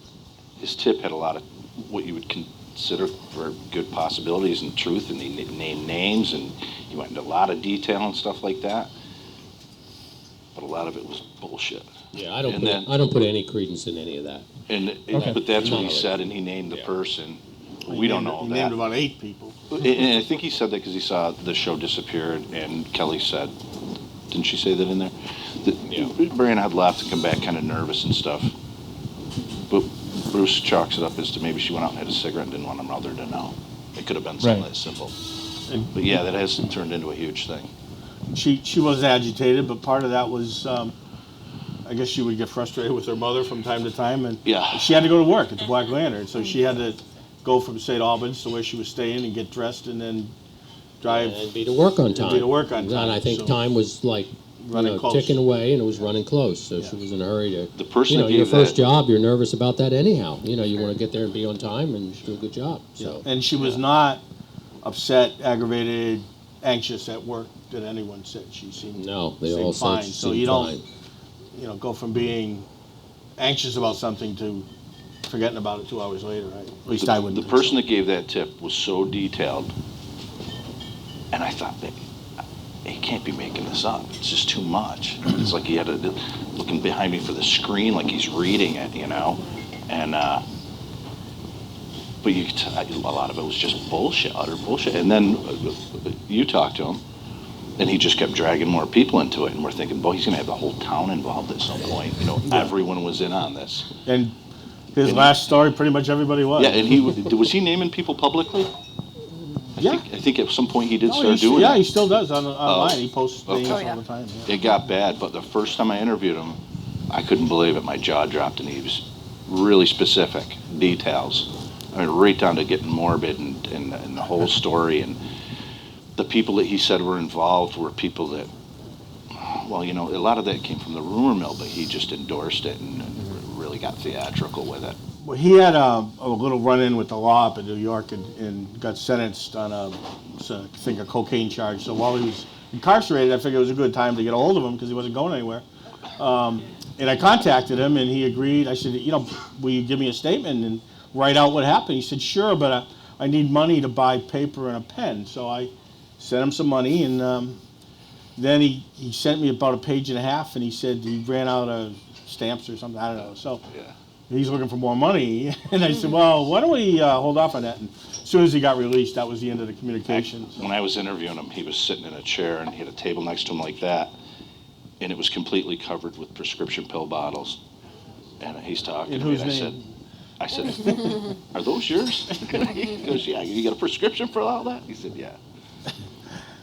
S4: His tip had a lot of what you would consider for good possibilities and truth, and he named names, and he went into a lot of detail and stuff like that. But a lot of it was bullshit.
S7: Yeah, I don't
S4: And
S7: put any credence in any of that.
S4: And
S6: Okay.
S4: but that's what he
S7: None of it.
S4: said, and he named the
S7: Yeah.
S4: person. We don't know
S5: He
S4: that.
S5: named about 8 people.
S4: And I think he said that because he saw the show Disappeared, and Kelly said, didn't she say that in there? That Brianna had left and come back kind of nervous and stuff. But Bruce chalks it up as to maybe she went out and had a cigarette and didn't want her mother to know. It could have been something
S6: Right.
S4: that simple. But yeah, that has turned into a huge thing.
S5: She was agitated, but part of that was, I guess she would get frustrated with her mother from time to time, and
S4: Yeah.
S5: she had to go to work at the Black Lantern, so she had to go from St. Albans to where she was staying and get dressed and then drive.
S7: And be to work on time.
S5: be to work on time,
S7: And I think
S5: so-
S7: time was like
S5: Running close.
S7: ticking away, and it was running close. So she was in a hurry to.
S4: The person that
S7: your
S4: gave
S7: first
S4: that-
S7: job, you're nervous about that anyhow. You want to get there and be on time and do a good job. So.
S5: And she was not upset, aggravated, anxious at work that anyone said. She seemed
S7: No, they
S5: seemed
S7: all
S5: fine.
S7: said she
S5: So
S7: seemed
S5: you don't,
S7: fine.
S5: go from being anxious about something to forgetting about it 2 hours later. Right? At least I wouldn't.
S4: The
S5: think
S4: person
S5: so.
S4: that gave that tip was so detailed, and I thought, he can't be making this up. It's just too much. It's like he had to looking behind me for the screen, like he's reading it, And but you could tell a lot of it was just bullshit, utter bullshit. And then you talked to him, and he just kept dragging more people into it, and we're thinking, boy, he's going to have the whole town involved at some point. Everyone was in on this.
S5: And his last story, pretty much everybody was.
S4: Yeah, and was he naming people publicly? I think at some point he did start doing
S5: Yeah,
S4: that.
S5: he still does online. He posts things
S4: Okay.
S5: all the time. Yeah.
S4: It got bad, but the first time I interviewed him, I couldn't believe it. My jaw dropped, and he was really specific details. I mean, right down to getting morbid and the whole story. And the people that he said were involved were people that, well, a lot of that came from the rumor mill, but he just endorsed it and really got theatrical with it.
S5: Well, he had a little run-in with the law up in New York and got sentenced on I think a cocaine charge. So while he was incarcerated, I figured it was a good time to get a hold of him because he wasn't going anywhere. And I contacted him, and he agreed. I said, will you give me a statement and write out what happened? He said, sure, but I need money to buy paper and a pen. So I sent him some money, and then he sent me about a page and a half, and he said he ran out of stamps or something. I don't know. So he's looking for more money. And I said, well, why don't we hold off on that? And as soon as he got released, that was the end of the communication.
S4: When I was interviewing him, he was sitting in a chair, and he had a table next to him like that, and it was completely covered with prescription pill bottles. And he's talking
S5: In
S4: to me,
S5: whose
S4: and
S5: name?
S4: I said, are those yours? He goes, yeah. You got a prescription for all that? He said, yeah.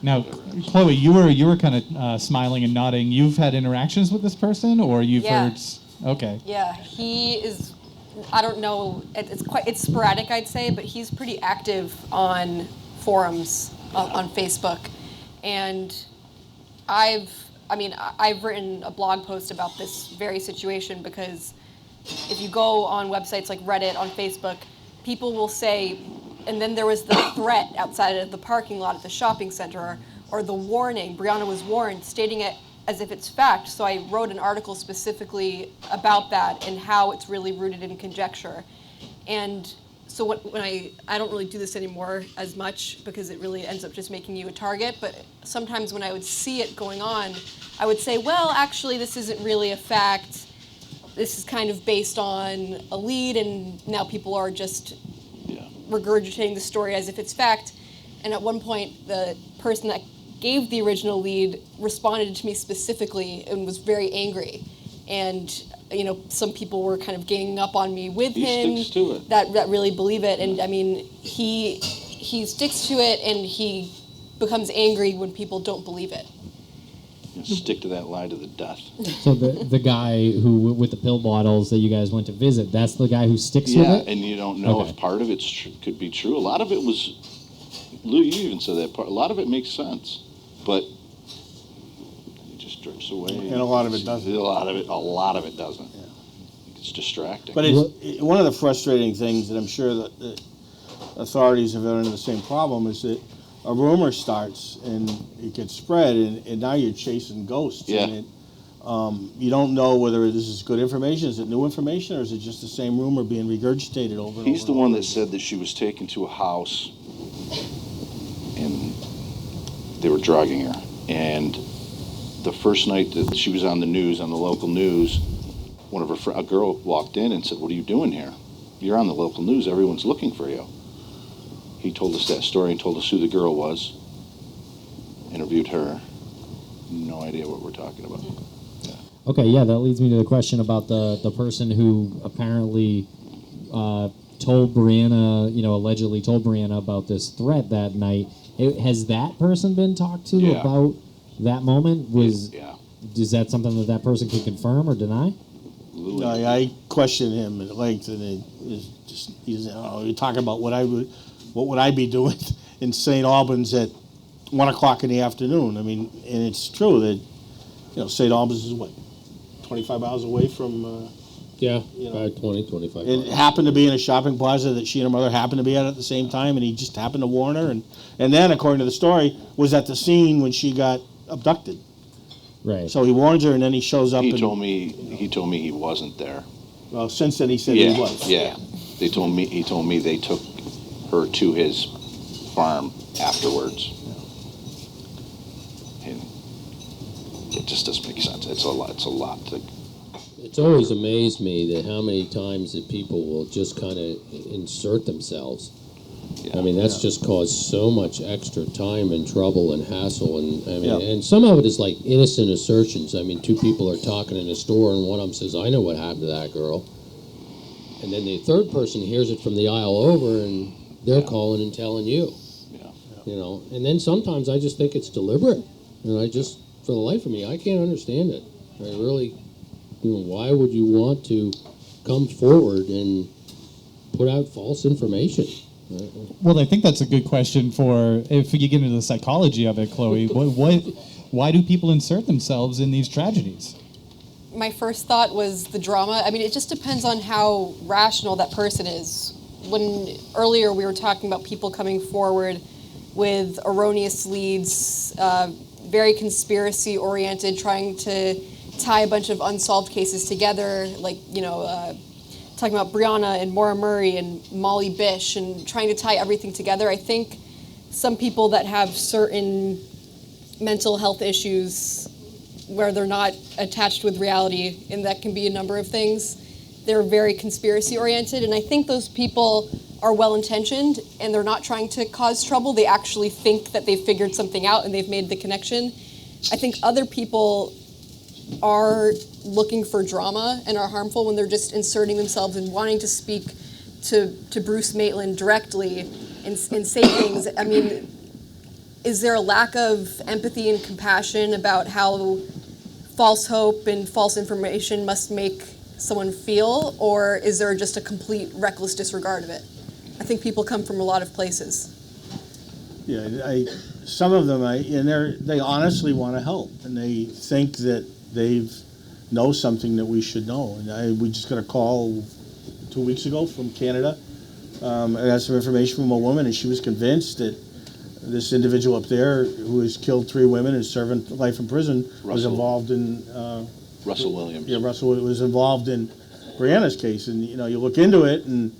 S6: Now, Chloe, you were kind of smiling and nodding. You've had interactions with this person, or you've heard? Okay.
S8: Yeah, he is. I don't know. It's sporadic, I'd say, but he's pretty active on forums on Facebook, and I've written a blog post about this very situation because if you go on websites like Reddit, on Facebook, people will say, and then there was the threat outside of the parking lot at the shopping center, or the warning, Brianna was warned, stating it as if it's fact. So I wrote an article specifically about that and how it's really rooted in conjecture. And so when I don't really do this anymore as much because it really ends up just making you a target, but sometimes when I would see it going on, I would say, well, actually, this isn't really a fact. This is kind of based on a lead, and now people are just regurgitating the story as if it's fact. And at one point, the person that gave the original lead responded to me specifically and was very angry. And some people were kind of ganging up on me with him.
S4: He sticks to it.
S8: That really believe it. And I mean, he sticks to it, and he becomes angry when people don't believe it.
S4: Stick to that lie to the death.
S3: So the guy who with the pill bottles that you guys went to visit, that's the guy who sticks with it?
S4: Yeah, and you don't know if part of it could be true. A lot of it was, Lou, you even said that part. A lot of it makes sense, but it just drifts away.
S5: And a lot of it doesn't.
S4: A lot of it doesn't. Yeah. It's distracting.
S5: But one of the frustrating things that I'm sure that the authorities have run into the same problem is that a rumor starts and it gets spread, and now you're chasing ghosts.
S4: Yeah.
S5: And you don't know whether this is good information, is it new information, or is it just the same rumor being regurgitated over and over?
S4: He's the one that said that she was taken to a house and they were drugging her. And the first night that she was on the news, on the local news, a girl walked in and said, "What are you doing here? You're on the local news. Everyone's looking for you." He told us that story and told us who the girl was. Interviewed her. No idea what we're talking about. Yeah.
S3: Okay, yeah, that leads me to the question about the person who apparently told Brianna, allegedly told Brianna about this threat that night. Has that person been talked to about that moment? Is that something that person can confirm or deny?
S5: No, I questioned him at length, and it is just you're talking about what would I be doing in St. Albans at 1 o'clock in the afternoon? I mean, and it's true that St. Albans is 25 miles away from.
S7: About 20, 25
S5: It
S7: miles.
S5: happened to be in a shopping plaza that she and her mother happened to be at the same time, and he just happened to warn her, and then, according to the story, was at the scene when she got abducted.
S3: Right.
S5: So he warns her, and then he shows up.
S4: He told me he wasn't there.
S5: Well, since then he said he was.
S4: Yeah. He told me they took her to his farm afterwards. And it just doesn't make sense. It's a lot to.
S7: It's always amazed me that how many times that people will just kind of insert themselves.
S4: Yeah.
S7: I mean, that's just caused so much extra time and trouble and hassle, and some of it is like innocent assertions. I mean, two people are talking in a store, and one of them says, "I know what happened to that girl," and then the third person hears it from the aisle over, and they're calling and telling you. Yeah. And then sometimes I just think it's deliberate, and I just, for the life of me, I can't understand it. I really, why would you want to come forward and put out false information?
S6: Well, I think that's a good question for if you get into the psychology of it, Chloe. Why do people insert themselves in these tragedies?
S8: my first thought was the drama. I mean, it just depends on how rational that person is. When earlier we were talking about people coming forward with erroneous leads, very conspiracy-oriented, trying to tie a bunch of unsolved cases together, like, talking about Brianna and Maura Murray and Molly Bish and trying to tie everything together. I think some people that have certain mental health issues where they're not attached with reality, and that can be a number of things, they're very conspiracy-oriented, and I think those people are well-intentioned and they're not trying to cause trouble. They actually think that they've figured something out and they've made the connection. I think other people are looking for drama and are harmful when they're just inserting themselves and wanting to speak to Bruce Maitland directly and say things. I mean, is there a lack of empathy and compassion about how false hope and false information must make someone feel, or is there just a complete reckless disregard of it? I think people come from a lot of places.
S5: Yeah, some of them, they honestly want to help, and they think that they know something that we should know. And we just got a call 2 weeks ago from Canada. I got some information from a woman, and she was convinced that this individual up there who has killed 3 women and is serving life in prison was involved in...
S4: Russell Williams.
S5: Yeah, Russell was involved in Brianna's case. And, you look into it, and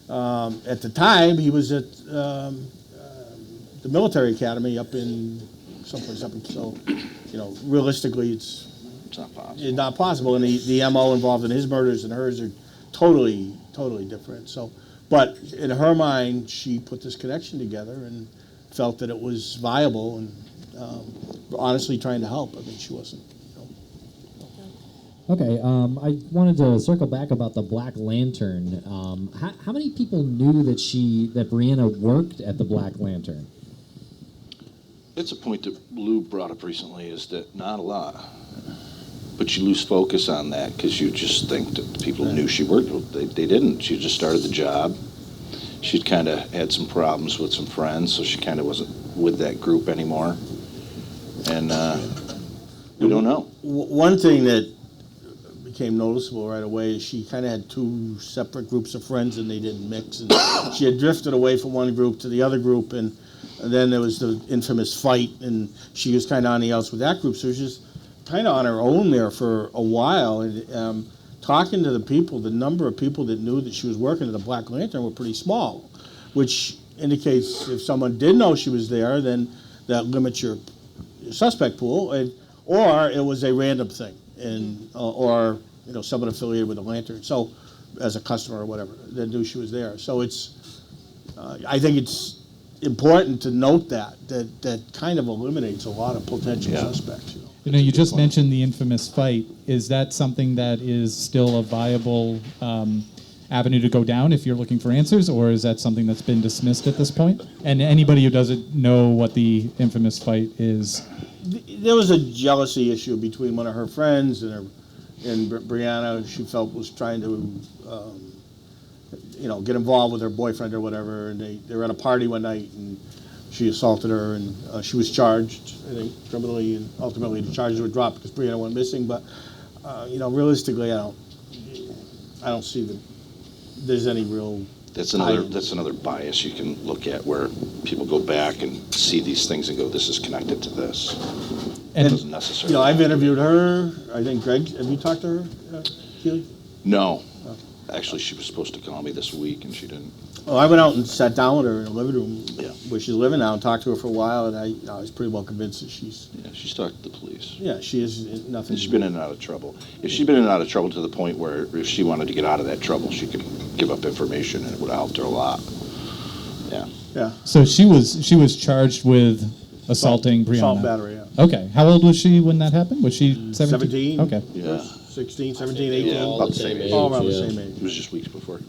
S5: at the time, he was at the military academy up in someplace up in... So, realistically, it's
S4: not possible.
S5: It's not possible. And the MO involved in his murders and hers are totally different. So, but in her mind, she put this connection together and felt that it was viable and honestly trying to help. I mean, she wasn't.
S3: Okay, I wanted to circle back about the Black Lantern. How many people knew that Brianna worked at the Black Lantern?
S4: It's a point that Lou brought up recently, is that not a lot. But you lose focus on that because you just think that people knew she worked. Well, they didn't. She just started the job. She'd kind of had some problems with some friends, so she kind of wasn't with that group anymore. And we don't know.
S5: One thing that became noticeable right away is she kind of had 2 separate groups of friends and they didn't mix. And she had drifted away from one group to the other group, and then there was the infamous fight, and she was kind of on the outs with that group. So she was just kind of on her own there for a while. And talking to the people, the number of people that knew that she was working at the Black Lantern were pretty small, which indicates if someone did know she was there, then that limits your suspect pool, or it was a random thing, and or someone affiliated with the Lantern, so as a customer or whatever, that knew she was there. So it's, I think it's important to note that kind of eliminates a lot of potential suspects.
S6: You just mentioned the infamous fight. Is that something that is still a viable avenue to go down if you're looking for answers, or is that something that's been dismissed at this point? And anybody who doesn't know what the infamous fight is...
S5: There was a jealousy issue between one of her friends and Brianna. She felt was trying to, get involved with her boyfriend or whatever. And they were at a party one night, and she assaulted her, and she was charged, I think, criminally, and ultimately the charges were dropped because Brianna went missing. But realistically, I don't see that there's any real.
S4: That's another bias you can look at, where people go back and see these things and go, this is connected to this.
S5: And
S4: it doesn't necessarily.
S5: I've interviewed her. I think Greg, have you talked to her, Keely?
S4: No. Oh. Actually, she was supposed to call me this week, and she didn't.
S5: Well, I went out and sat down with her in the living room where she's living now and talked to her for a while, and I was pretty well convinced that she's...
S4: Yeah, she's talked to the police.
S5: Yeah, she is nothing...
S4: She's been in and out of trouble. If she'd been in and out of trouble to the point where if she wanted to get out of that trouble, she could give up information, and it would have helped her a lot. Yeah.
S5: Yeah.
S6: So she was charged with assaulting Brianna?
S5: Assault battery, yeah.
S6: Okay. How old was she when that happened? Was she 17?
S5: 17.
S6: Okay.
S4: Yeah.
S5: 16, 17, 18.
S4: Yeah, about the same age.
S5: All around the same age.
S4: It was just weeks before.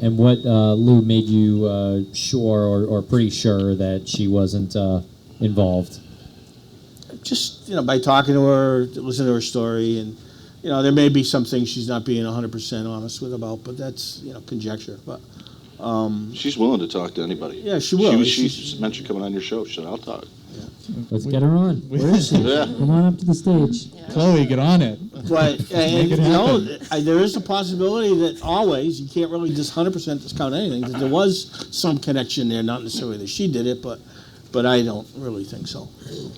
S3: And what, Lou, made you sure or pretty sure that she wasn't involved?
S5: Just, by talking to her, listening to her story, and, there may be some things she's not being 100% honest with about, but that's, conjecture. But
S4: she's willing to talk to anybody.
S5: Yeah, she will.
S4: She mentioned coming on your show. She said, I'll talk.
S5: Yeah.
S3: Let's get her on. Where is she?
S4: Yeah.
S3: Come on up to the stage.
S6: Chloe, get on it.
S5: But
S6: Make it
S5: there is a possibility that always you can't really just 100% discount anything. That there was some connection there, not necessarily that she did it, but I don't really think so.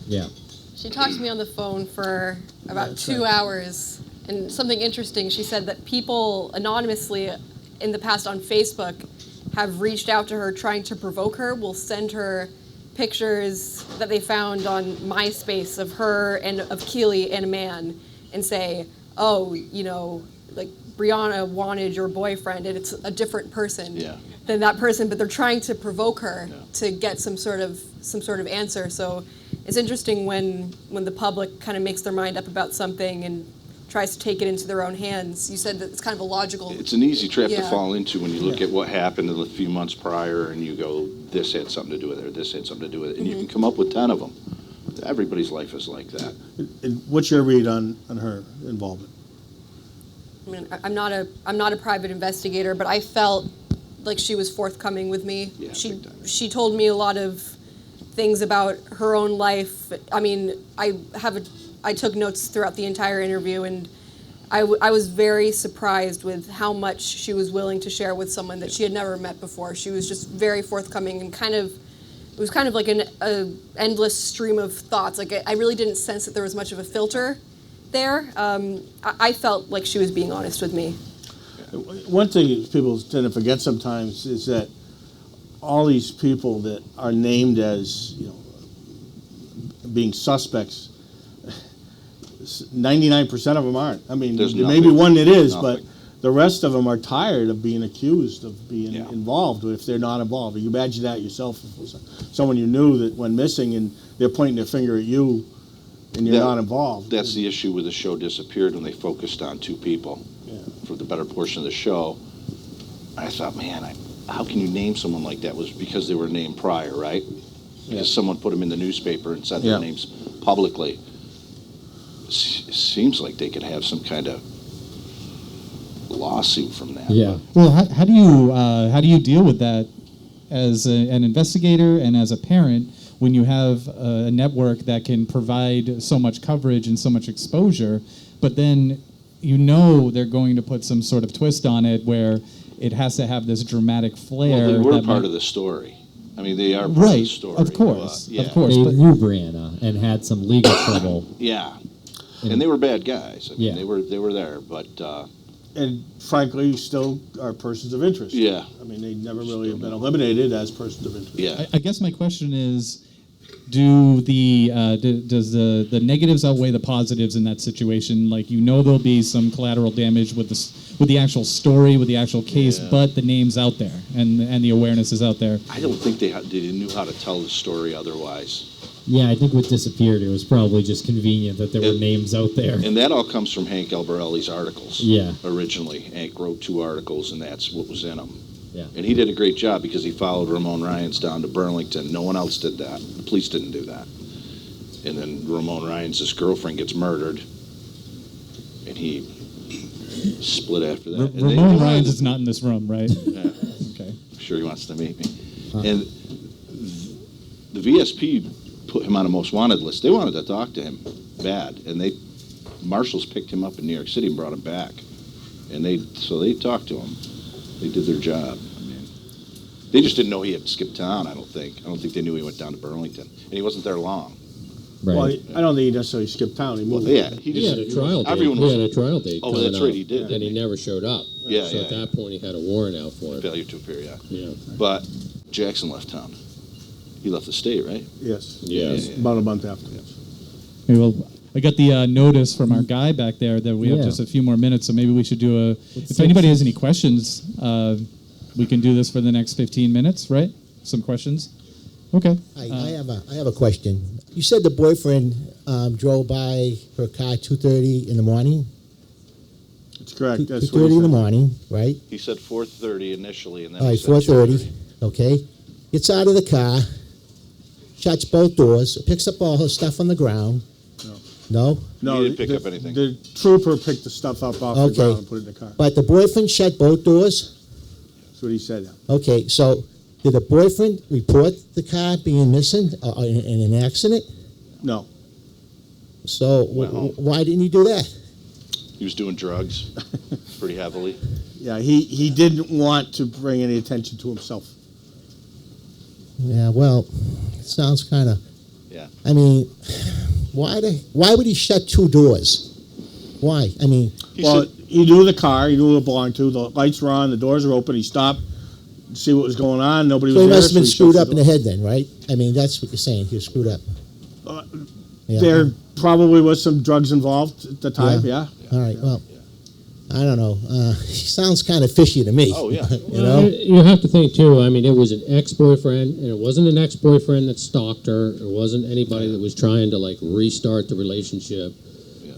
S3: Yeah.
S8: She talked to me on the phone for about 2 hours, and something interesting, she said that people anonymously in the past on Facebook have reached out to her trying to provoke her, will send her pictures that they found on MySpace of her and of Keely and a man and say, oh, you know, like Brianna wanted your boyfriend and it's a different person than that person, but they're trying to provoke her to get some sort of answer. So it's interesting when the public kind of makes their mind up about something and tries to take it into their own hands. You said that it's kind of a logical...
S4: It's an easy trap to fall into when you look at what happened in the few months prior and you go, this had something to do with it, or this had something to do with it, and you can come up with 10 of them. Everybody's life is like that.
S5: And what's your read on her involvement?
S8: I mean, I'm not a private investigator, but I felt like she was forthcoming with me.
S4: Yeah, big time.
S8: She told me a lot of things about her own life. I mean, I took notes throughout the entire interview, and I was very surprised with how much she was willing to share with someone that she had never met before. She was just very forthcoming and it was kind of like an endless stream of thoughts. Like I really didn't sense that there was much of a filter there. I felt like she was being honest with me.
S5: One thing people tend to forget sometimes is that all these people that are named as, you know, being suspects, 99% of them aren't. I mean,
S4: There's
S5: there may be
S4: nothing.
S5: one that is,
S4: Nothing.
S5: but the rest of them are tired of being accused of being
S4: Yeah.
S5: involved if they're not involved. You imagine that yourself, if it was someone you knew that went missing and they're pointing their finger at you and you're not involved.
S4: That's the issue with the show Disappeared when they focused on two people for the better portion of the show. I thought, man, how can you name someone like that? It was because they were named prior, right? Because someone put them in the newspaper and said their names publicly. It seems like they could have some kind of lawsuit from that.
S3: Yeah.
S6: Well, how do you deal with that as an investigator and as a parent when you have a network that can provide so much coverage and so much exposure, but then you know they're going to put some sort of twist on it where it has to have this dramatic flair.
S4: Well, they were
S6: that
S4: part
S6: might-
S4: of the story. I mean, they are part of the story.
S6: Of course,
S4: Yeah.
S6: of course.
S3: They
S6: But
S3: knew Brianna and had some legal trouble.
S4: Yeah. And they were bad guys. I mean,
S3: Yeah.
S4: they were there, but
S5: And frankly, still are persons of interest.
S4: Yeah.
S5: I mean, they never really have been eliminated as persons of interest.
S4: yeah.
S6: I guess my question is, does the negatives outweigh the positives in that situation? Like, you know, there'll be some collateral damage with the actual story, with the actual case,
S4: Yeah.
S6: but the name's out there and the awareness is out there.
S4: I don't think they knew how to tell the story otherwise.
S3: Yeah, I think with Disappeared, it was probably just convenient that there were names out there.
S4: And that all comes from Hank Albarelli's articles.
S3: Yeah.
S4: Originally, Hank wrote 2 articles, and that's what was in them.
S3: Yeah.
S4: And he did a great job because he followed Ramon Ryans down to Burlington. No one else did that. The police didn't do that. And then Ramon Ryans' girlfriend gets murdered, and he split after that. And they-
S6: Ramon Ryans is not in this room, right?
S4: Yeah.
S6: Okay.
S4: I'm sure he wants to meet me. And the VSP put him on a most wanted list. They wanted to talk to him bad, and marshals picked him up in New York City and brought him back. And they talked to him. They did their job. I mean, they just didn't know he had skipped town. I don't think they knew he went down to Burlington, and he wasn't there long.
S3: Right.
S5: Well, I don't think he necessarily skipped town. He moved.
S4: Yeah,
S7: He had a trial date.
S4: Everyone
S7: He
S4: was
S7: had a trial date.
S4: Oh,
S7: coming
S4: that's right,
S7: up,
S4: he did,
S7: And
S4: didn't
S7: he
S4: he?
S7: never showed up.
S4: Yeah,
S7: So
S4: yeah,
S7: at that point, he had a warrant out for him.
S4: failure to appear. Yeah.
S7: Yeah.
S4: But Jackson left town. He left the state, right?
S5: Yes.
S7: Yes.
S5: About a month after.
S6: Okay, well, I got the notice from our guy back there that we have
S3: Yeah.
S6: just a few more minutes, so maybe we should do if anybody has any questions, we can do this for the next 15 minutes, right? Some questions? Okay.
S9: I have a question. You said the boyfriend drove by her car 2:30 in the morning.
S5: That's correct. That's what
S9: 2:30
S5: he
S9: in the
S5: said.
S9: morning, right?
S4: He said 4:30 initially, and then
S9: All
S4: he
S9: right,
S4: said
S9: 4:30.
S4: 2:30.
S9: Okay. Gets out of the car, shuts both doors, picks up all her stuff on the ground. No.
S5: No,
S4: He didn't pick up anything.
S5: The trooper picked the stuff up off the
S9: Okay.
S5: ground and put it in the car.
S9: But the boyfriend shut both doors.
S5: That's what he said.
S9: Okay, so Did the boyfriend report the car being missing in an accident?
S5: No.
S9: So
S4: Well-
S9: why didn't he do that?
S4: He was doing drugs pretty heavily.
S5: Yeah, he didn't want to bring any attention to himself.
S9: Yeah, well, it sounds kind of.
S4: Yeah.
S9: I mean, why would he shut two doors? Why? I mean,
S5: He knew the car, he knew it belonged to. The lights were on, the doors were open. He stopped to see what was going on. Nobody
S9: so
S5: was
S9: he
S5: there.
S9: must have been
S5: so he
S9: screwed
S5: shut
S9: up in the head then, right? I mean, that's what you're saying. He was screwed up. Yeah.
S5: There probably was some drugs involved at the time. Yeah.
S9: All right. Well, I don't know. He sounds kind of fishy to me.
S4: Oh, yeah.
S9: You know.
S7: You have to think too. I mean, it was an ex-boyfriend, and it wasn't an ex-boyfriend that stalked her. It wasn't anybody that was trying to like restart the relationship.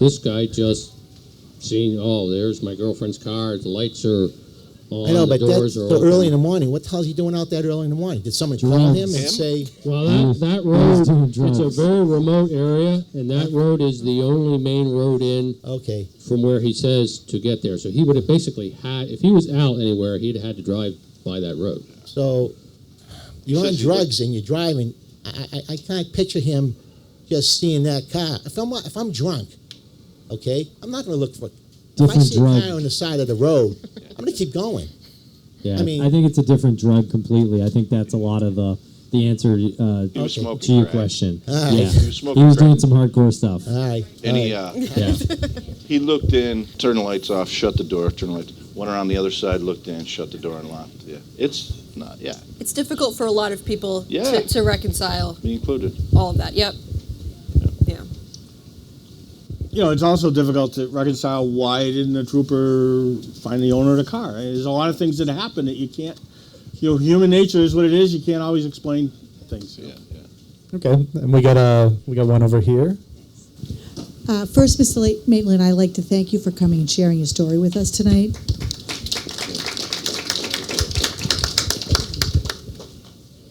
S7: This guy just seen, oh, there's my girlfriend's car. The lights are on.
S9: I know,
S7: the
S9: but
S7: doors
S9: that's
S7: are
S9: so
S7: open.
S9: early in the morning. What the hell is he doing out that early in the morning? Did someone call him and say?
S7: Well, that road, it's a very remote area, and that road is the only main road in
S9: Okay.
S7: from where he says to get there. So he would have basically had, if he was out anywhere, he'd have had to drive by that road.
S9: So you're on
S4: says he
S9: drugs and you're driving. I can't picture him just seeing that car. If I'm drunk, okay, I'm not going to look for. If I see a car on the side of the road, I'm going to keep going.
S10: Yeah,
S9: I mean-
S10: I think it's a different drug completely. I think that's a lot of the answer
S4: He was
S9: Okay.
S4: smoking
S10: to your
S4: crack.
S10: question.
S9: All right.
S10: Yeah,
S4: He was smoking
S10: he was
S4: crack.
S10: doing some hardcore stuff.
S9: All right.
S4: And he,
S10: Yeah,
S4: he looked in, turned the lights off, shut the door, turned the lights, went around the other side, looked in, shut the door and locked. Yeah. It's not, yeah,
S8: It's difficult for a lot of people
S4: Yeah.
S8: to reconcile
S4: me included.
S8: all of that. Yep. Yeah.
S5: You know, it's also difficult to reconcile why didn't the trooper find the owner of the car. There's a lot of things that happen that you can't, you know, human nature is what it is. You can't always explain things.
S4: Yeah, yeah.
S11: Okay, and we got one over here.
S12: First, Mr. Maitland, I'd like to thank you for coming and sharing your story with us tonight.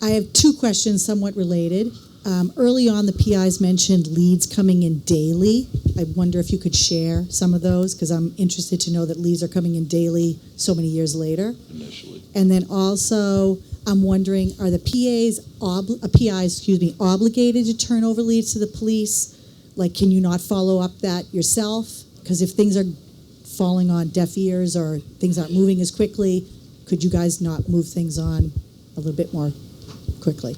S12: I have two questions somewhat related. Early on, the PIs mentioned leads coming in daily. I wonder if you could share some of those, because I'm interested to know that leads are coming in daily so many years later.
S4: Initially.
S12: And then also, I'm wondering, are the PIs obligated to turn over leads to the police? Like, can you not follow up that yourself? Because if things are falling on deaf ears or things aren't moving as quickly, could you guys not move things on a little bit more quickly?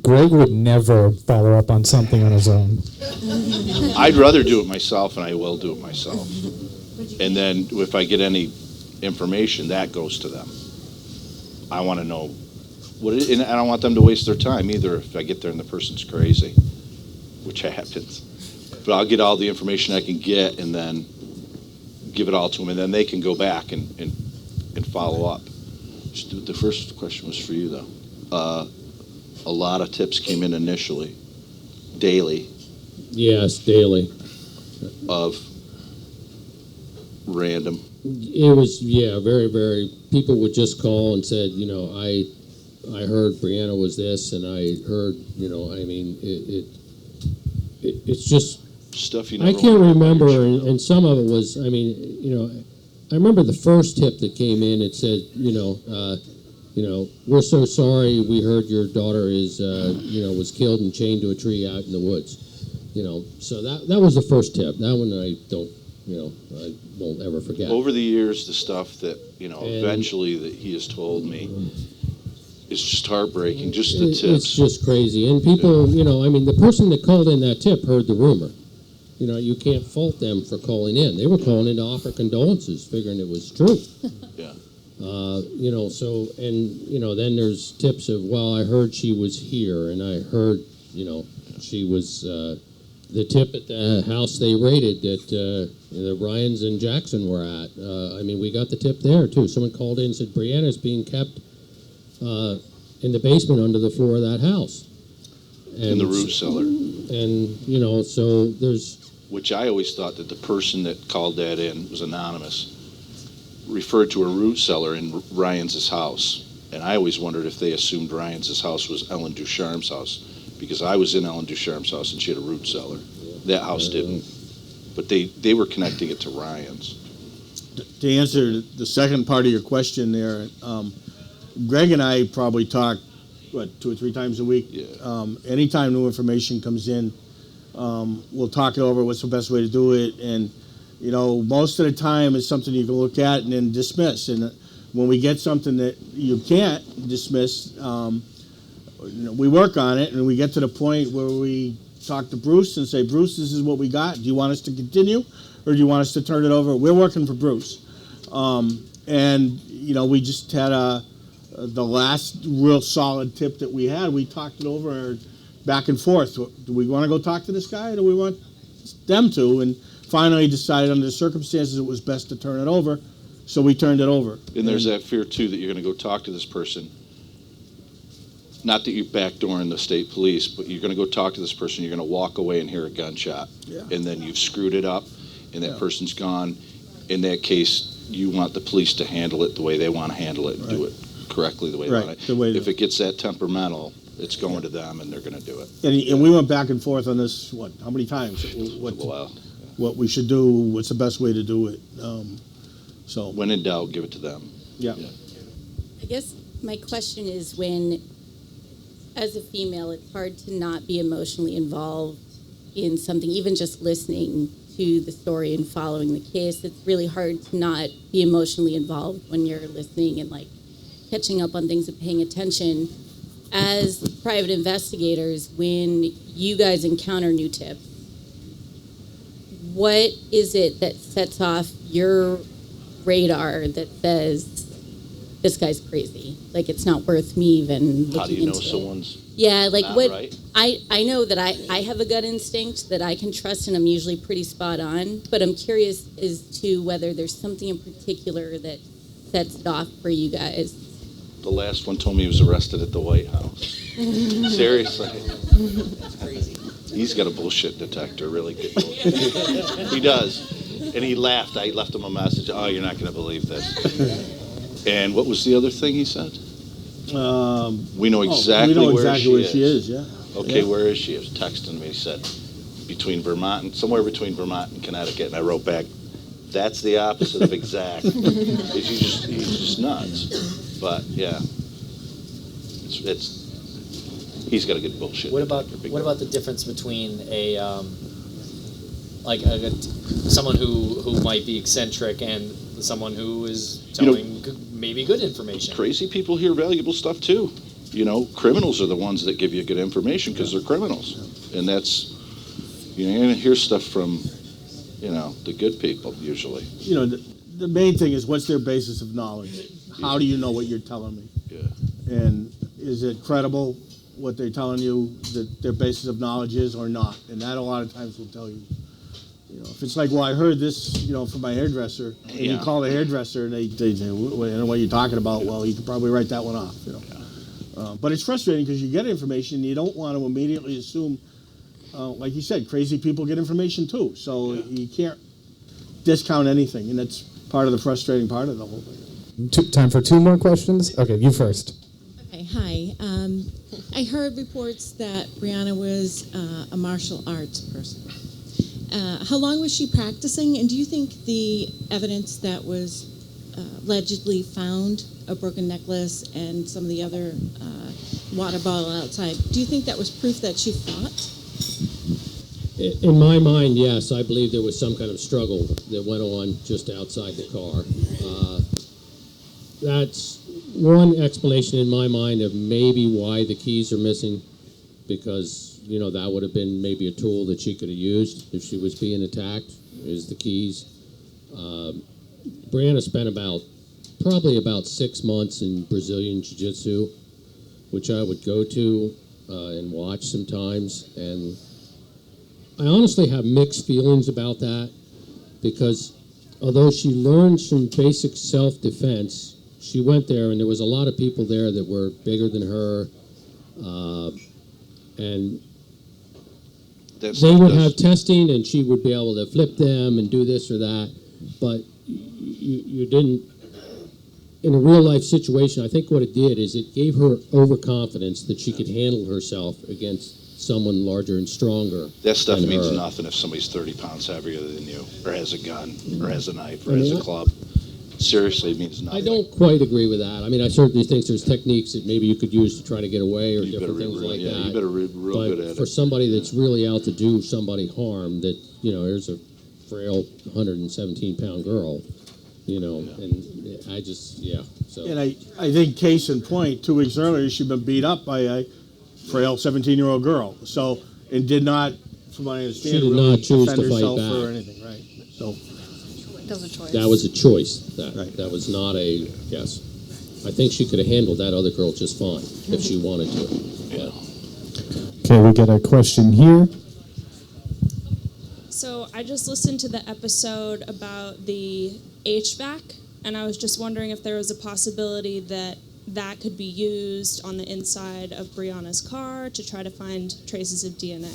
S11: Greg would never follow up on something on his own.
S4: I'd rather do it myself, and I will do it myself. And then if I get any information, that goes to them. I want to know what it, and I don't want them to waste their time either if I get there and the person's crazy, which happens. But I'll get all the information I can get and then give it all to them, and then they can go back and follow up. The first question was for you, though. A lot of tips came in initially, daily,
S7: Yes, daily.
S4: of random.
S7: It was, yeah, very, very, people would just call and said, you know, I heard Brianna was this, and I heard, you know, I mean, it's just,
S4: Stuff you
S7: I
S4: never
S7: can't
S4: wanted to
S7: remember,
S4: mention.
S7: and some of it was, I mean, you know, I remember the first tip that came in. It said, you know, we're so sorry. We heard your daughter is, you know, was killed and chained to a tree out in the woods. You know, so that was the first tip. That one I don't, you know, I won't ever forget.
S4: Over the years, the stuff that, you know,
S7: And-
S4: eventually that he has told me is just heartbreaking, just the
S7: It's
S4: tips.
S7: just crazy. And people, you know, I mean, the person that called in that tip heard the rumor. You know, you can't fault them for calling in. They were calling in to offer condolences, figuring it was true.
S4: Yeah.
S7: You know, so, and, you know, then there's tips of, well, I heard she was here, and I heard, you know, she was, the tip at the house they raided that the Ryans and Jackson were at. I mean, we got the tip there, too. Someone called in and said, Brianna's being kept in the basement under the floor of that house.
S4: In the root cellar.
S7: And, you know, so there's...
S4: Which I always thought that the person that called that in was anonymous, referred to a root cellar in Ryan's house. And I always wondered if they assumed Ryan's house was Ellen Ducharme's house, because I was in Ellen Ducharme's house and she had a root cellar. That house didn't. But they were connecting it to Ryan's.
S5: To answer the second part of your question there, Greg and I probably talked what, 2 or 3 times a week.
S4: Yeah.
S5: Anytime new information comes in, we'll talk it over. What's the best way to do it? And you know, most of the time it's something you can look at and then dismiss. And when we get something that you can't dismiss, you know, we work on it, and we get to the point where we talk to Bruce and say, Bruce, this is what we got. Do you want us to continue, or do you want us to turn it over? We're working for Bruce. And, you know, we just had the last real solid tip that we had. We talked it over back and forth. Do we want to go talk to this guy, or do we want them to? And finally decided under the circumstances it was best to turn it over, so we turned it over.
S4: And there's that fear, too, that you're going to go talk to this person. Not that you're backdooring the state police, but you're going to go talk to this person, you're going to walk away and hear a gunshot.
S5: Yeah.
S4: And then you've screwed it up, and that person's gone. In that case, you want the police to handle it the way they want to handle it and do it correctly the way they want to. If it gets that temperamental, it's going to them, and they're going to do it.
S5: And we went back and forth on this, how many times? What we should do, what's the best way to do it. So
S4: when in doubt, give it to them.
S5: Yeah.
S13: I guess my question is, when, as a female, it's hard to not be emotionally involved in something, even just listening to the story and following the case. It's really hard to not be emotionally involved when you're listening and like catching up on things and paying attention. As private investigators, when you guys encounter new tips, what is it that sets off your radar that says, this guy's crazy? Like, it's not worth me even looking into it.
S4: How do you know someone's
S13: like
S4: not
S13: what
S4: right?
S13: I know that I have a gut instinct that I can trust, and I'm usually pretty spot on, but I'm curious as to whether there's something in particular that sets it off for you guys.
S4: The last one told me he was arrested at the White House. Seriously.
S13: That's crazy.
S4: He's got a bullshit detector, really good bullshit. He does. And he laughed. I left him a message. Oh, you're not going to believe this. And what was the other thing he said? We know exactly,
S5: where
S4: she
S5: she is. Yeah.
S4: Okay,
S5: yeah.
S4: where is she? He was texting me. He said, somewhere between Vermont and Connecticut. And I wrote back, that's the opposite of exact. He's just nuts. But yeah, he's got a good bullshit.
S14: What about the difference between someone who might be eccentric and someone who is telling maybe good information?
S4: Crazy people hear valuable stuff too. You know, criminals are the ones that give you good information because they're criminals, and that's, you're going to hear stuff from, the good people usually.
S5: The main thing is, what's their basis of knowledge? How do you know what you're telling me?
S4: Yeah.
S5: And is it credible what they're telling you that their basis of knowledge is or not? And that a lot of times will tell you. If it's like, well, I heard this, from my hairdresser, and you call the hairdresser and they say, I don't know what you're talking about. Well, you could probably write that one off. But it's frustrating because you get information and you don't want to immediately assume, like you said, crazy people get information too. So you can't discount anything, and that's part of the frustrating part of the whole thing.
S11: Time for 2 more questions? Okay, you first.
S15: Okay, hi. I heard reports that Brianna was a martial arts person. How long was she practicing, and do you think the evidence that was allegedly found, a broken necklace and some of the other water bottle outside, do you think that was proof that she fought?
S7: In my mind, yes. I believe there was some kind of struggle that went on just outside the car. That's one explanation in my mind of maybe why the keys are missing, because that would have been maybe a tool that she could have used if she was being attacked, is the keys. Brianna spent probably about 6 months in Brazilian Jiu-Jitsu, which I would go to and watch sometimes. And I honestly have mixed feelings about that, because although she learned some basic self-defense, she went there and there was a lot of people there that were bigger than her, and they would have testing and she would be able to flip them and do this or that, but you didn't. In a real life situation, I think what it did is it gave her overconfidence that she could handle herself against someone larger and stronger.
S4: That stuff means
S7: her.
S4: Nothing if somebody's 30 pounds heavier than you, or has a gun, or has a knife, or has a club. seriously means nothing.
S7: I don't quite agree with that. I mean, I certainly think there's techniques that maybe you could use to try to get away or
S4: You
S7: different
S4: better
S7: things
S4: be
S7: like
S4: real- yeah,
S7: that.
S4: you better be real
S7: But
S4: good at
S7: for
S4: it.
S7: somebody that's really out to do somebody harm, that, you know, there's a frail 117-pound girl, you know, and I just, yeah. So
S5: And I think case in point, 2 weeks earlier, she'd been beat up by a frail 17-year-old girl. So, and did not, from what I understand,
S7: She did
S5: really
S7: not choose
S5: defend
S7: to fight
S5: herself
S7: back.
S5: or anything, right? So,
S8: That was a choice.
S7: that was a choice. That
S5: Right.
S7: that was not a, yes. I think she could have handled that other girl just fine if she wanted to. But
S11: Okay, we get a question here.
S16: So I just listened to the episode about the HVAC, and I was just wondering if there was a possibility that that could be used on the inside of Brianna's car to try to find traces of DNA.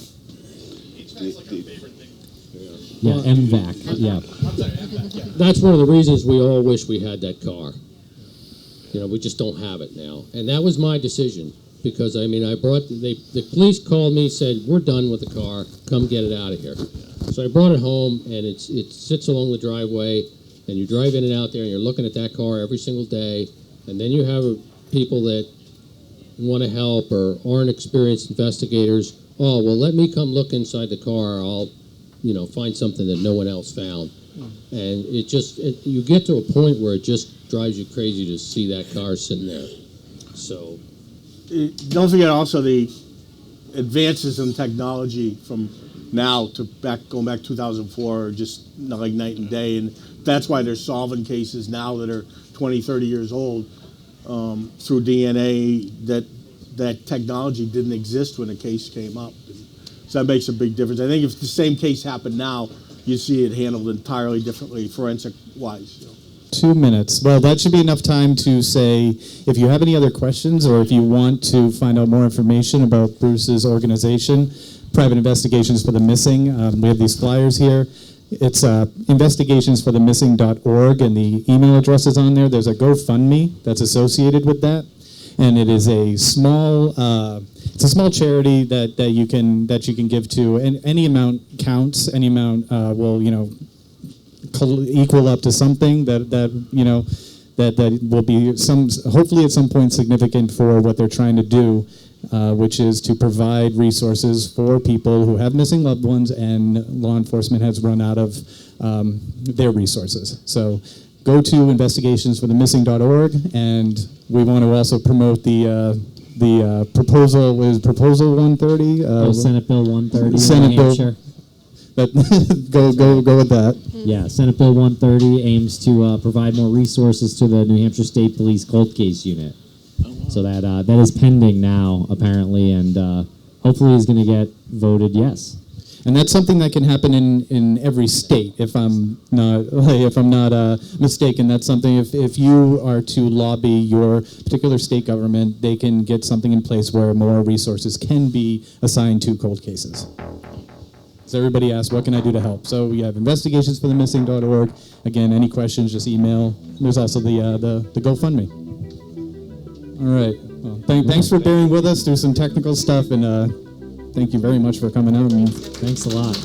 S10: Yeah, MVAC. Yeah.
S7: that's one of the reasons we all wish we had that car. You know, we just don't have it now. And that was my decision because, I mean, the police called me, said, we're done with the car, come get it out of here. So I brought it home, and it sits along the driveway, and you drive in and out there, and you're looking at that car every single day, and then you have people that want to help or aren't experienced investigators. Oh, well, let me come look inside the car. I'll, you know, find something that no one else found. And you get to a point where it just drives you crazy to see that car sitting there. So,
S5: don't forget also the advances in technology from now to going back 2004 are just like night and day, and that's why they're solving cases now that are 20, 30 years old through DNA that technology didn't exist when a case came up. So that makes a big difference. I think if the same case happened now, you'd see it handled entirely differently, forensic-wise. You know.
S11: 2 minutes. Well, that should be enough time to say if you have any other questions or if you want to find out more information about Bruce's organization, Private Investigations for the Missing. We have these flyers here. It's investigationsforthemissing.org, and the email address is on there. There's a GoFundMe that's associated with that, and it is a small charity that you can give to, and any amount counts. Any amount will equal up to something that will be hopefully at some point significant for what they're trying to do. Which is to provide resources for people who have missing loved ones, and law enforcement has run out of their resources. So go to investigationsforthemissing.org, and we want to also promote the proposal. Is Proposal 130?
S10: Senate Bill 130
S11: Senate
S10: in New
S11: Bill.
S10: Hampshire.
S11: Go with that.
S10: Yeah, Senate Bill 130 aims to provide more resources to the New Hampshire State Police Cold Case Unit. So that is pending now, apparently, and hopefully is going to get voted yes.
S11: And that's something that can happen in every state, if I'm not mistaken. That's something if you are to lobby your particular state government, they can get something in place where more resources can be assigned to cold cases. So everybody asks, what can I do to help? So we have investigationsforthemissing.org. Again, any questions, just email. There's also the GoFundMe. All right. Well, thanks for bearing with us through some technical stuff, and thank you very much for coming out.
S10: Thanks a lot.